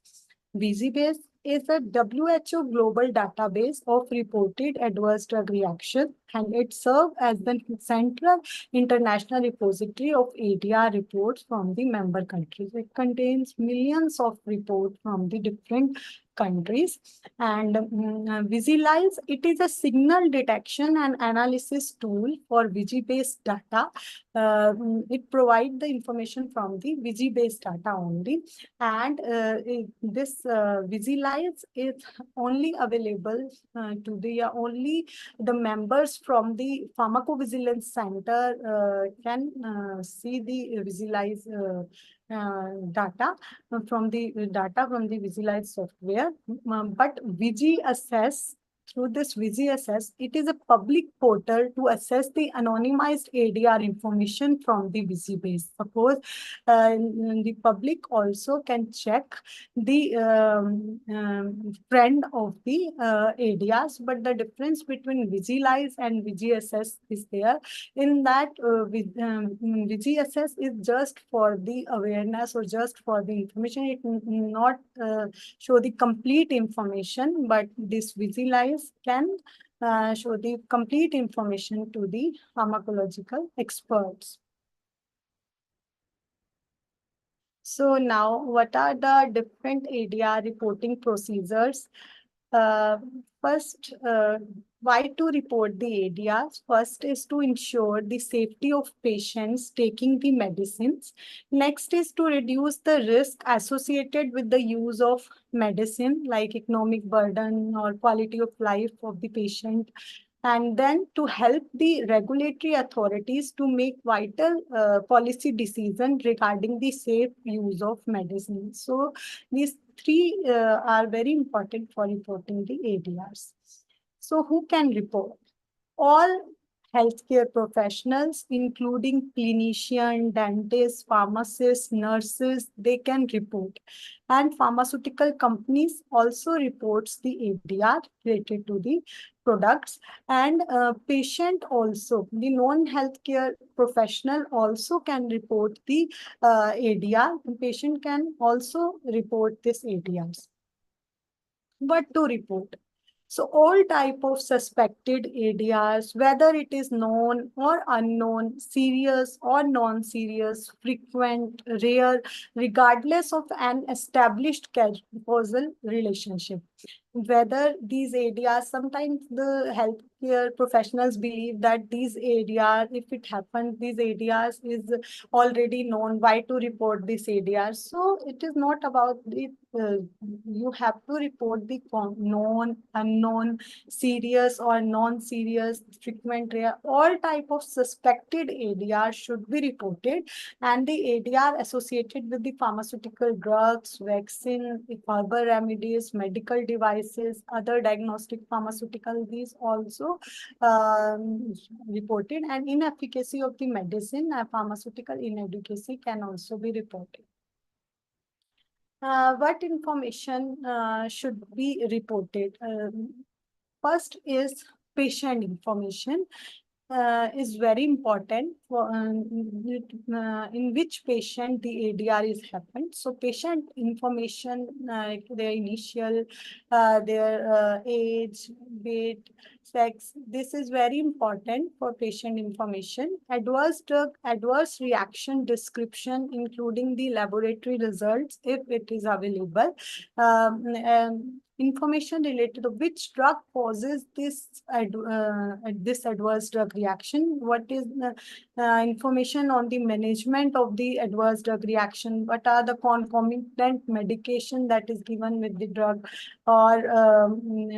VGBase is a WHO global database of reported adverse drug reaction, and it serves as the central international repository of ADR reports from the member countries. It contains millions of reports from the different countries, and Visualize, it is a signal detection and analysis tool for VG-based data. It provides the information from the VG-based data only, and this Visualize is only available to the only the members from the Pharmacovigilance Center can see the Visualize data from the Visualize software. But VG Assess, through this VG Assess, it is a public portal to assess the anonymized ADR information from the VG base. Suppose the public also can check the trend of the ADRs, but the difference between Visualize and VG Assess is there. In that, VG Assess is just for the awareness or just for the information. It will not show the complete information, but this Visualize can show the complete information to the pharmacological experts. So now, what are the different ADR reporting procedures? First, why to report the ADRs? First is to ensure the safety of patients taking the medicines. Next is to reduce the risk associated with the use of medicine, like economic burden or quality of life of the patient. And then to help the regulatory authorities to make vital policy decisions regarding the safe use of medicine. So these three are very important for reporting the ADRs. So who can report? All healthcare professionals, including clinicians, dentists, pharmacists, nurses, they can report. And pharmaceutical companies also reports the ADR related to the products, and patient also, the non-healthcare professional also can report the ADR. The patient can also report this ADRs. What to report? So all type of suspected ADRs, whether it is known or unknown, serious or non-serious, frequent, rare, regardless of an established causal relationship. Whether these ADRs, sometimes the healthcare professionals believe that these ADRs, if it happens, these ADRs is already known, why to report this ADR? So it is not about the, you have to report the known, unknown, serious or non-serious, frequent, rare, all type of suspected ADR should be reported, and the ADR associated with the pharmaceutical drugs, vaccine, herbal remedies, medical devices, other diagnostic pharmaceutical, these also reported, and inefficacy of the medicine, pharmaceutical inefficacy can also be reported. What information should be reported? First is patient information. is very important for in which patient the ADR is happened. So patient information, like their initial, their age, weight, sex. This is very important for patient information. Adverse drug, adverse reaction description, including the laboratory results if it is available. Information related to which drug causes this adverse drug reaction. What is the information on the management of the adverse drug reaction? What are the concomitant medication that is given with the drug, or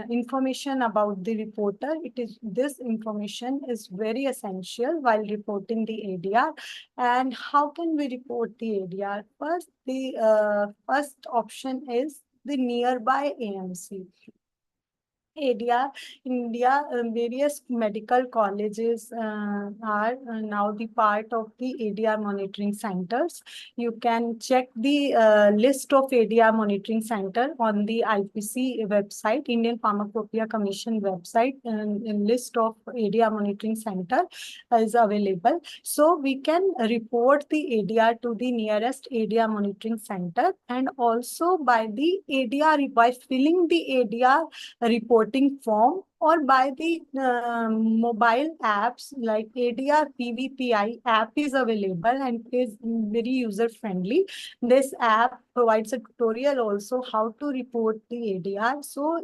information about the reporter? It is this information is very essential while reporting the ADR. And how can we report the ADR? First, the first option is the nearby AMC. ADR, India, various medical colleges are now the part of the ADR monitoring centers. You can check the list of ADR monitoring center on the IPC website, Indian Pharmacopoeia Commission website, and a list of ADR monitoring center is available. So we can report the ADR to the nearest ADR monitoring center, and also by the ADR, by filling the ADR reporting form, or by the mobile apps like ADR PVPI app is available and is very user friendly. This app provides a tutorial also how to report the ADR. So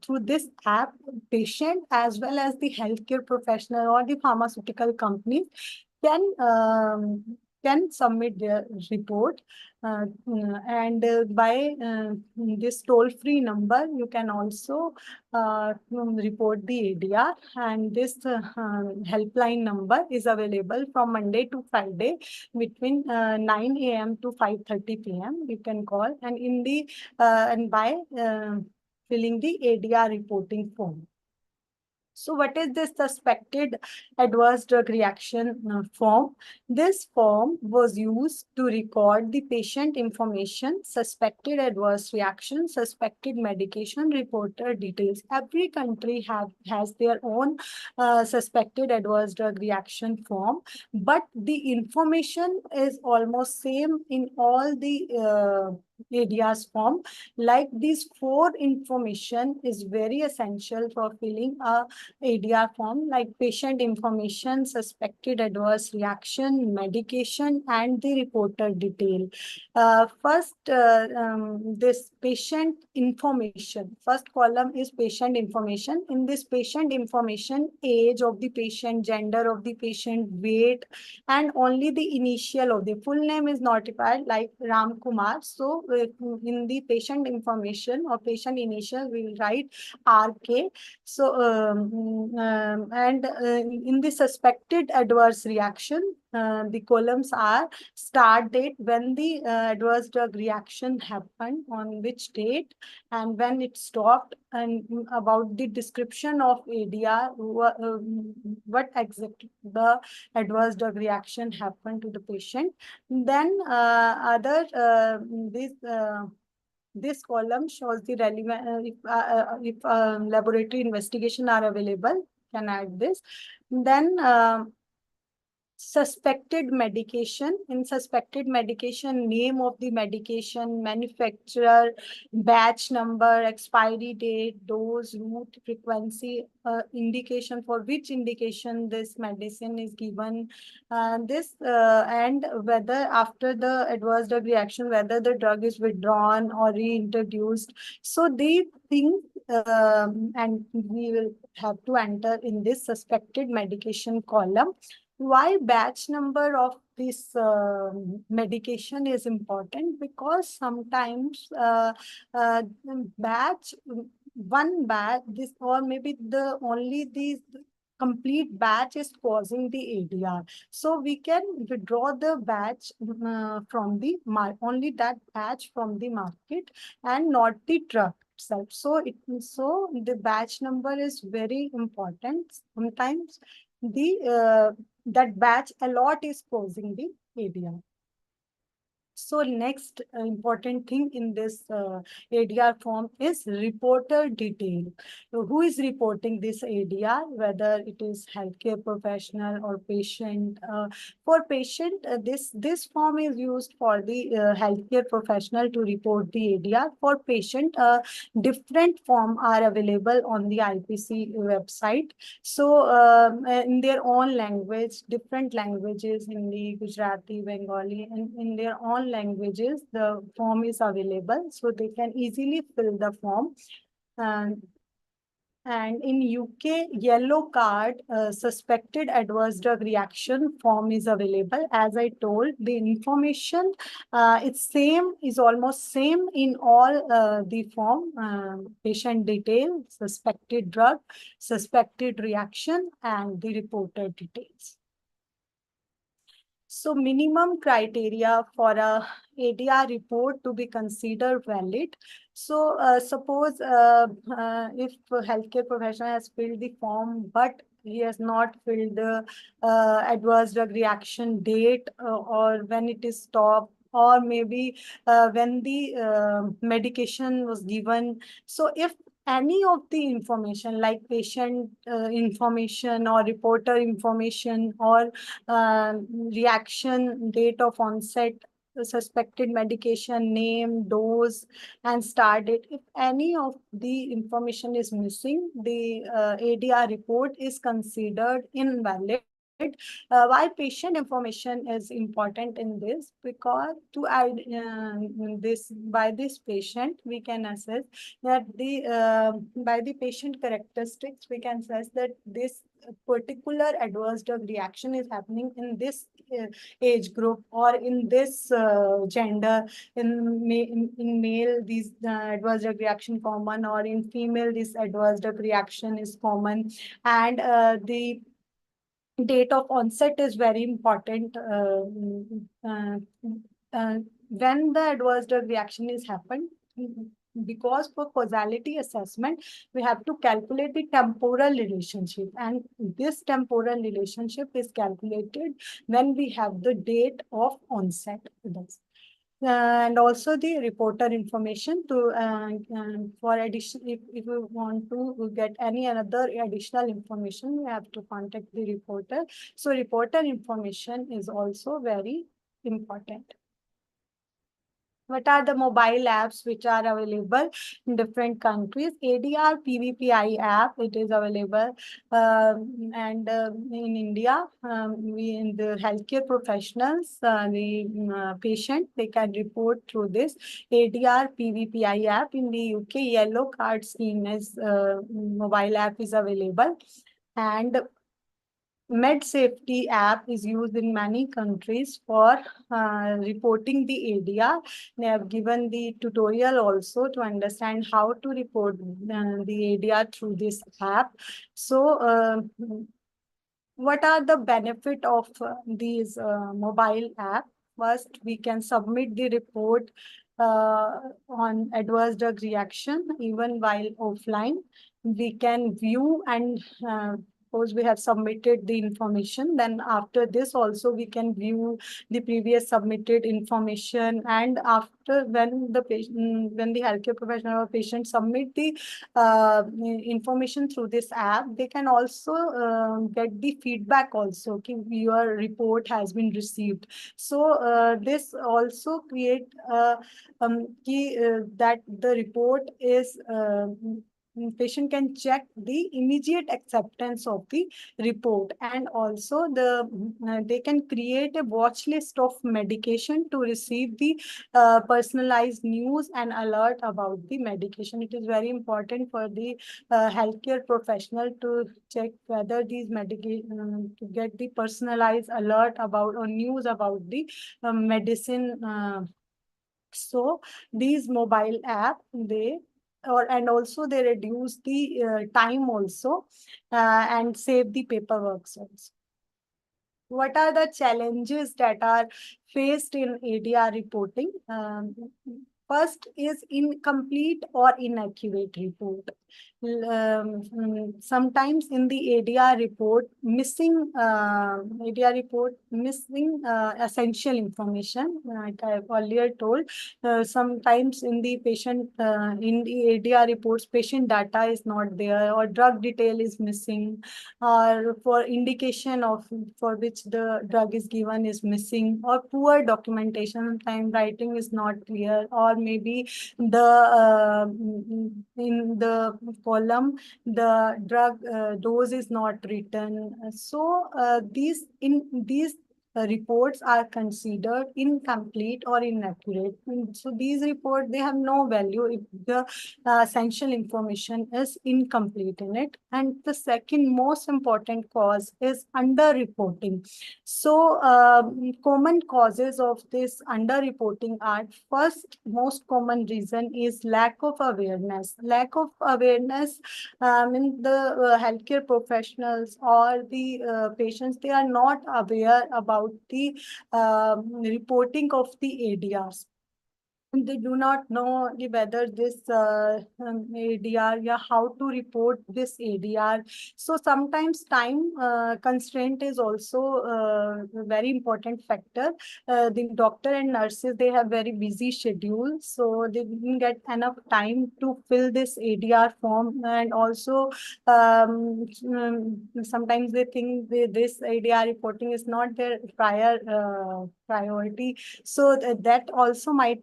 through this app, patient as well as the healthcare professional or the pharmaceutical companies can submit their report, and by this toll-free number you can also report the ADR, and this helpline number is available from Monday to Friday between 9 a.m. to 5:30 p.m. You can call, and in the and by filling the ADR reporting form. So what is this suspected adverse drug reaction form? This form was used to record the patient information, suspected adverse reaction, suspected medication, reporter details. Every country has their own suspected adverse drug reaction form, but the information is almost same in all the ADR's form. Like these four information is very essential for filling a ADR form, like patient information, suspected adverse reaction, medication, and the reporter detail. First, this patient information. First column is patient information. In this patient information, age of the patient, gender of the patient, weight, and only the initial of the full name is notified, like Ram Kumar. So in the patient information or patient initial, we will write RK. So and in the suspected adverse reaction, the columns are start date, when the adverse drug reaction happened, on which date, and when it stopped, and about the description of ADR, what exactly the adverse drug reaction happened to the patient. Then other this column shows the relevant, if laboratory investigation are available, can add this. Then suspected medication. In suspected medication, name of the medication, manufacturer, batch number, expiry date, dose, route, frequency, indication for which indication this medicine is given, and whether after the adverse drug reaction, whether the drug is withdrawn or reintroduced. So these things, and we will have to enter in this suspected medication column. Why batch number of this medication is important? Because sometimes batch, one batch, this, or maybe the only these complete batch is causing the ADR. So we can withdraw the batch from the market, only that batch from the market, and not the drug itself. So the batch number is very important. Sometimes the that batch a lot is causing the ADR. So next important thing in this ADR form is reporter detail. So who is reporting this ADR, whether it is healthcare professional or patient. For patient, this form is used for the healthcare professional to report the ADR. For patient, different form are available on the IPC website. So in their own language, different languages, Hindi, Gujarati, Bengali, and in their own languages, the form is available. So they can easily fill the form. And in UK, yellow card suspected adverse drug reaction form is available. As I told, the information is almost same in all the form: patient detail, suspected drug, suspected reaction, and the reported details. So minimum criteria for a ADR report to be considered valid. So suppose if a healthcare professional has filled the form, but he has not filled the adverse drug reaction date or when it is stopped, or maybe when the medication was given. So if any of the information like patient information or reporter information or reaction, date of onset, suspected medication, name, dose, and start date. If any of the information is missing, the ADR report is considered invalid. Why patient information is important in this? Because to add this by this patient, we can assess that the by the patient characteristics, we can assess that this particular adverse drug reaction is happening in this age group or in this gender. In male, these adverse drug reaction common, or in female, this adverse drug reaction is common. And the date of onset is very important. When the adverse drug reaction is happened, because for causality assessment, we have to calculate the temporal relationship, and this temporal relationship is calculated when we have the date of onset. And also the reporter information to for addition, if we want to get any another additional information, we have to contact the reporter. So reporter information is also very important. What are the mobile apps which are available in different countries? ADR PVPI app, it is available. And in India, we in the healthcare professionals, the patient, they can report through this ADR PVPI app. In the UK, yellow card scheme is mobile app is available. And Med Safety app is used in many countries for reporting the ADR. They have given the tutorial also to understand how to report the ADR through this app. So, what are the benefit of these mobile app? First, we can submit the report on adverse drug reaction even while offline. We can view and suppose we have submitted the information, then after this also we can view the previous submitted information. And after when the patient, when the healthcare professional or patient submit the information through this app, they can also get the feedback also. Okay, your report has been received. So this also create that the report is patient can check the immediate acceptance of the report. And also they can create a watch list of medication to receive the personalized news and alert about the medication. It is very important for the healthcare professional to check whether these medication to get the personalized alert about or news about the medicine. So these mobile app, they and also they reduce the time also and save the paperwork also. What are the challenges that are faced in ADR reporting? First is incomplete or inaccurate report. sometimes in the ADR report missing essential information, like I have earlier told. Sometimes in the ADR reports, patient data is not there, or drug detail is missing, or for indication of for which the drug is given is missing, or poor documentation, time writing is not clear, or maybe in the column the drug dose is not written. So these reports are considered incomplete or inaccurate. So these reports, they have no value if the essential information is incomplete in it. And the second most important cause is underreporting. So common causes of this underreporting are: first most common reason is lack of awareness. Lack of awareness in the healthcare professionals or the patients, they are not aware about the reporting of the ADRs. They do not know whether this ADR, yeah, how to report this ADR. So sometimes time constraint is also a very important factor. The doctor and nurses, they have very busy schedules, so they didn't get enough time to fill this ADR form. And also sometimes they think this ADR reporting is not their priority. So that also might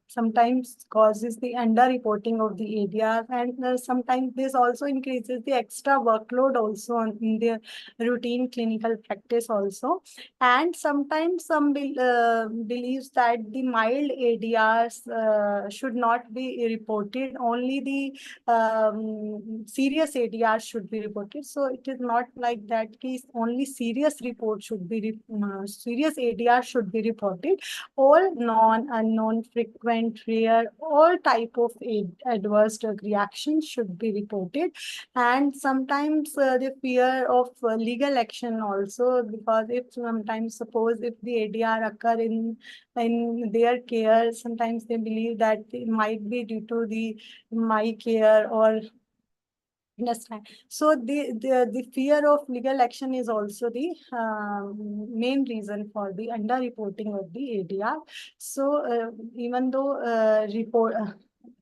sometimes causes the underreporting of the ADR, and sometimes this also increases the extra workload also in their routine clinical practice also. And sometimes some believes that the mild ADRs should not be reported, only the serious ADR should be reported. So it is not like that case, only serious report should be serious ADR should be reported. All known, unknown, frequent, rare, all type of adverse drug reactions should be reported. And sometimes the fear of legal action also, because if sometimes suppose if the ADR occur in their care, sometimes they believe that it might be due to the my care or understand. So the fear of legal action is also the main reason for the underreporting of the ADR. So even though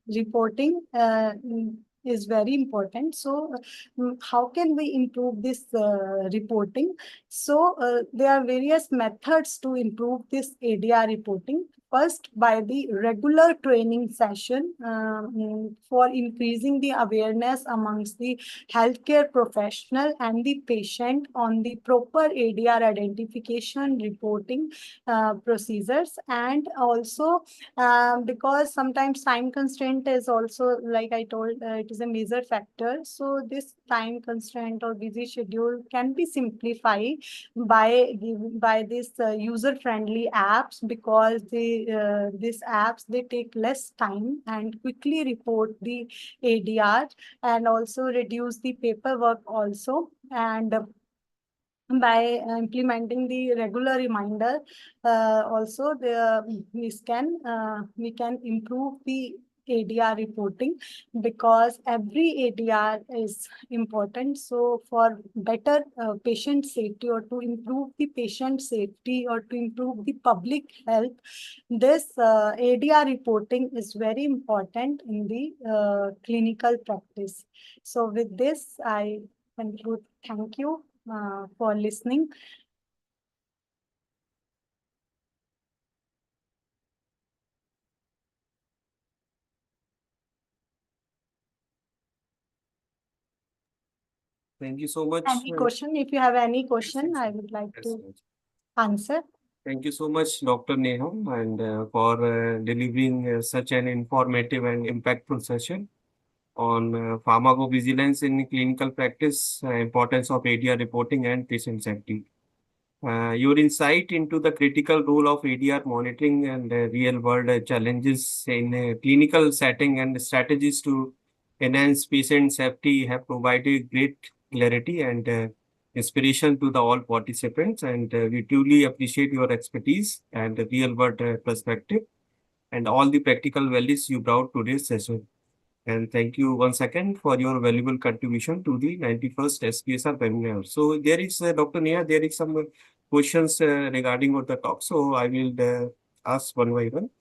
reporting is very important. So how can we improve this reporting? So there are various methods to improve this ADR reporting. First, by the regular training session for increasing the awareness amongst the healthcare professional and the patient on the proper ADR identification reporting procedures. And also because sometimes time constraint is also, like I told, it is a major factor. So this time constraint or busy schedule can be simplified by this user friendly apps, because these apps, they take less time and quickly report the ADR, and also reduce the paperwork also. And by implementing the regular reminder, also we can improve the ADR reporting, because every ADR is important. So for better patient safety, or to improve the patient safety, or to improve the public health, this ADR reporting is very important in the clinical practice. So with this, I conclude. Thank you for listening. Thank you so much. Any question? If you have any question, I would like to answer. Thank you so much, Dr. Neha, and for delivering such an informative and impactful session on pharmacovigilance in clinical practice, importance of ADR reporting and patient safety. Your insight into the critical role of ADR monitoring and real-world challenges in a clinical setting and strategies to enhance patient safety have provided great clarity and inspiration to the all participants. And we truly appreciate your expertise and real-world perspective and all the practical values you brought to today's session. And thank you once again for your valuable contribution to the 91st SPSR webinar. So there is, Dr. Neha, there is some questions regarding what the talk. So I will ask one by one.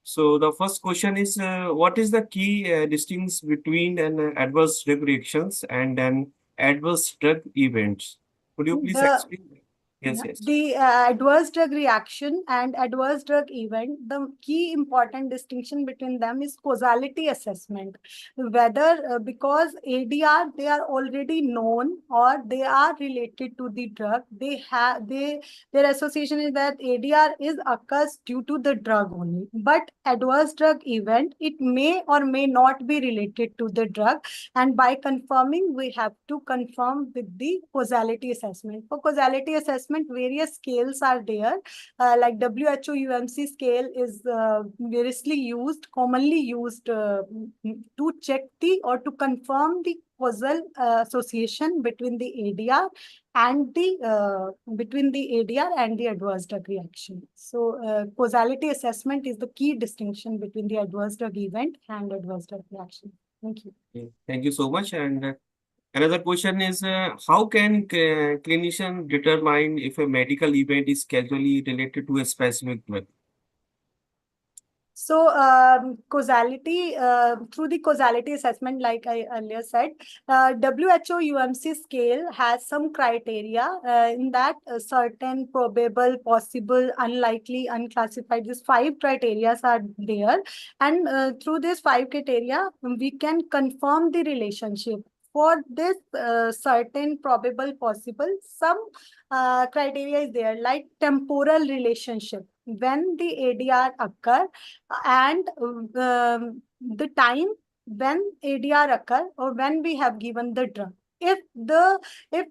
So the first question is, what is the key distinction between an adverse drug reactions and an adverse drug events? Could you please The explain? Yes, yes. the adverse drug reaction and adverse drug event, the key important distinction between them is causality assessment. Whether because ADR, they are already known or they are related to the drug, their association is that ADR is occurs due to the drug only. But adverse drug event, it may or may not be related to the drug, and by confirming, we have to confirm with the causality assessment. For causality assessment, various scales are there. Like WHO UMC scale is variously used, commonly used to check the or to confirm the causal association between the ADR and the adverse drug reaction. So causality assessment is the key distinction between the adverse drug event and adverse drug reaction. Thank you. Okay, thank you so much. And another question is, how can clinician determine if a medical event is causally related to a specific drug? So, causality, through the causality assessment, like I earlier said, WHO UMC scale has some criteria in that certain, probable, possible, unlikely, unclassified. These 5 criteria are there. And through these 5 criteria, we can confirm the relationship. For this certain, probable, possible, some criteria is there, like temporal relationship. When the ADR occur, and the time when ADR occur or when we have given the drug. If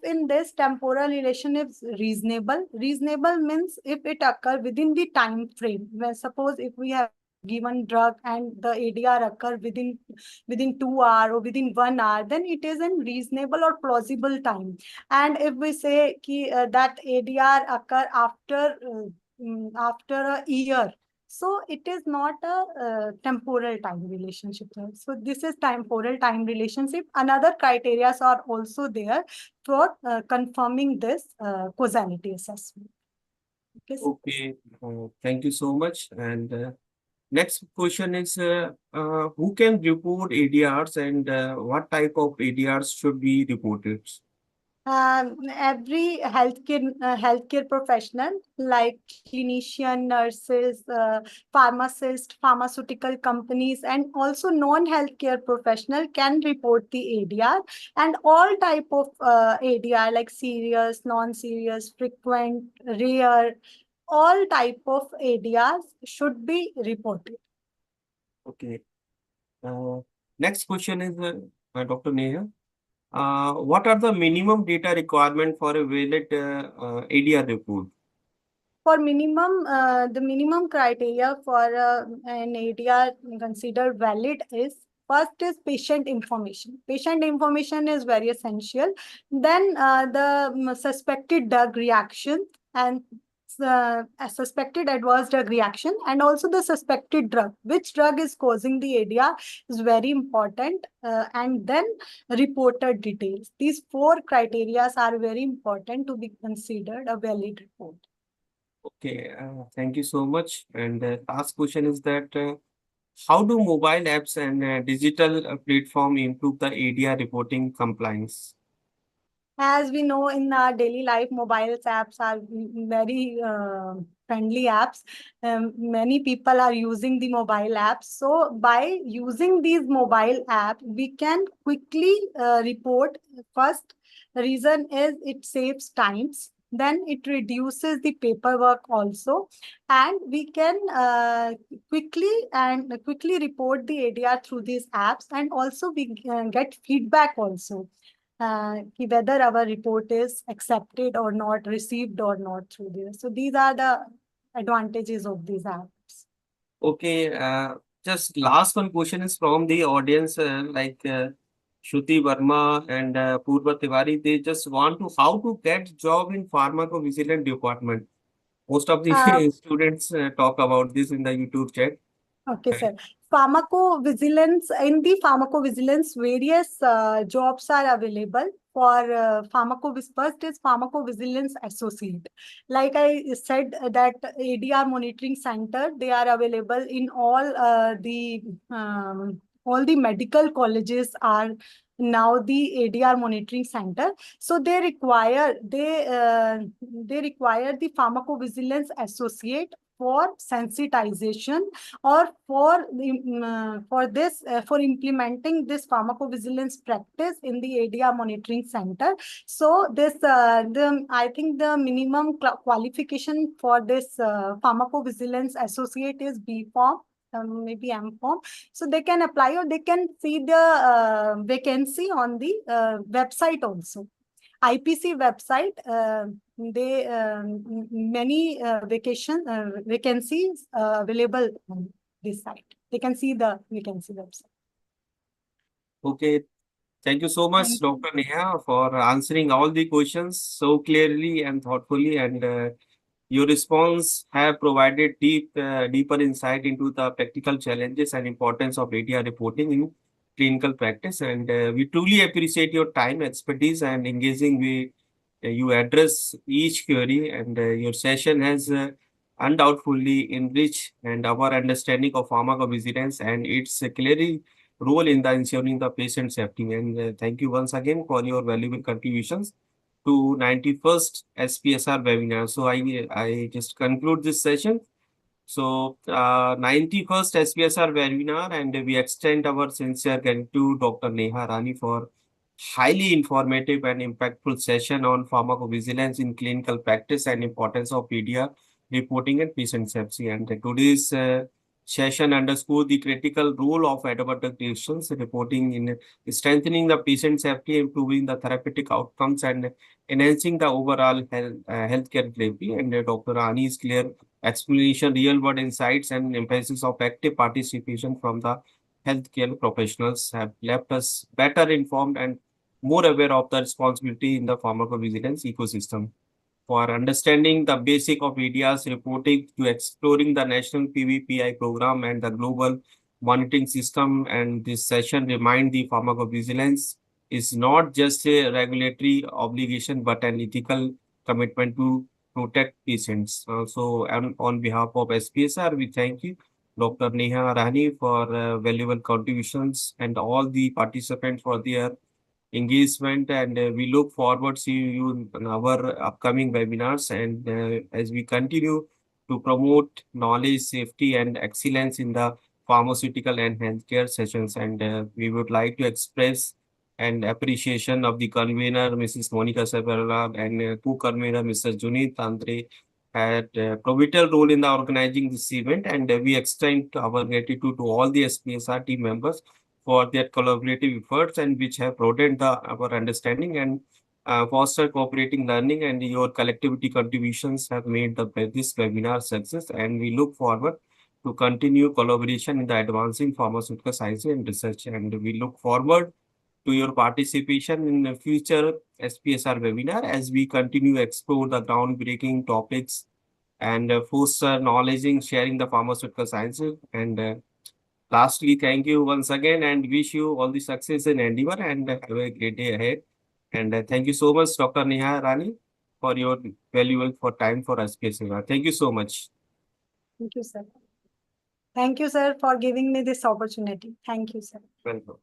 in this temporal relation is reasonable means if it occur within the time frame. When suppose if we have given drug and the ADR occur within 2 hours or within 1 hour, then it is in reasonable or plausible time. And if we say that ADR occur after a year, so it is not a temporal time relationship. So this is temporal time relationship. Another criteria are also there for confirming this causality assessment. Okay. Okay, thank you so much. And next question is, who can report ADRs and what type of ADRs should be reported? Every healthcare professional like clinician, nurses, pharmacists, pharmaceutical companies, and also non-healthcare professional can report the ADR, and all type of ADR like serious, non-serious, frequent, rare, all type of ADRs should be reported. Okay. Uh, Next question is, Dr. Neha. What are the minimum data requirement for a valid ADR report? For the minimum criteria for an ADR considered valid is first is patient information. Patient information is very essential. Then the suspected drug reaction and a suspected adverse drug reaction, and also the suspected drug. Which drug is causing the ADR is very important. And then reported details. These 4 criteria are very important to be considered a valid report. Okay, thank you so much. And last question is that how do mobile apps and digital platform improve the ADR reporting compliance? As we know, in our daily life, mobile apps are very friendly apps. Many people are using the mobile apps. So by using these mobile apps, we can quickly report. First reason is it saves times. Then it reduces the paperwork also, and we can quickly report the ADR through these apps, and also we get feedback also, whether our report is accepted or not, received or not through this. So these are the advantages of these apps. Okay, just last one question is from the audience, Shruti Verma and Purva Tiwari. They just want to how to get job in pharmacovigilance department. Most of the Uh, students talk about this in the YouTube chat. Okay, sir. Pharmacovigilance, in the pharmacovigilance, various jobs are available for first is pharmacovigilance associate. Like I said, that ADR monitoring center, they are available in all the medical colleges are now the ADR monitoring center. So they require the pharmacovigilance associate for sensitization or for implementing this pharmacovigilance practice in the ADR monitoring center. So I think the minimum qualification for this pharmacovigilance associate is b.pharm, maybe m.pharm. So they can apply or they can see the vacancy on the website also. IPC website, they many vacancies available on this site. They can see the vacancy website. Okay. Thank you so much, Thank you. Dr. Neha, for answering all the questions so clearly and thoughtfully. And your response have provided deeper insight into the practical challenges and importance of ADR reporting in clinical practice. And we truly appreciate your time, expertise, and engaging with you address each query. And your session has undoubtedly enriched and our understanding of pharmacovigilance and its clearly role in the ensuring the patient safety. And thank you once again for your valuable contributions to 91st SPSR webinar. So I just conclude this session. So 91st SPSR webinar, and we extend our sincere gratitude to Dr. Neha Rani for highly informative and impactful session on pharmacovigilance in clinical practice and importance of media reporting and patient safety. And today's session underscore the critical role of adverse decisions reporting in strengthening the patient safety, improving the therapeutic outcomes, and enhancing the overall healthcare delivery. And Dr. Rani's clear explanation, real-world insights, and emphasis of active participation from the healthcare professionals have left us better informed and more aware of the responsibility in the pharmacovigilance ecosystem. For understanding the basic of ADR's reporting to exploring the national PVPI program and the global monitoring system, and this session remind the pharmacovigilance is not just a regulatory obligation but an ethical commitment to protect patients. On behalf of SPSR, we thank you, Dr. Neha Rani, for valuable contributions and all the participants for their engagement. And we look forward to see you in our upcoming webinars. And as we continue to promote knowledge, safety, and excellence in the pharmaceutical and healthcare sessions. And we would like to express an appreciation of the convener, Mrs. Monika Sabharwal, and co-convener, Mr. Junit Tantre, had a pivotal role in the organizing this event. And we extend our gratitude to all the SPSR team members for their collaborative efforts, and which have broadened our understanding and foster cooperating learning. And your collectivity contributions have made this webinar success. And we look forward to continue collaboration in the advancing pharmaceutical science and research. And we look forward to your participation in the future SPSR webinar as we continue to explore the groundbreaking topics and foster knowledge in sharing the pharmaceutical sciences. And lastly, thank you once again and wish you all the success in endeavor and have a great day ahead. And thank you so much, Dr. Neha Rani, for your valuable for time for SPSR. Thank you so much. Thank you, sir. Thank you, sir, for giving me this opportunity. Thank you, sir. Welcome.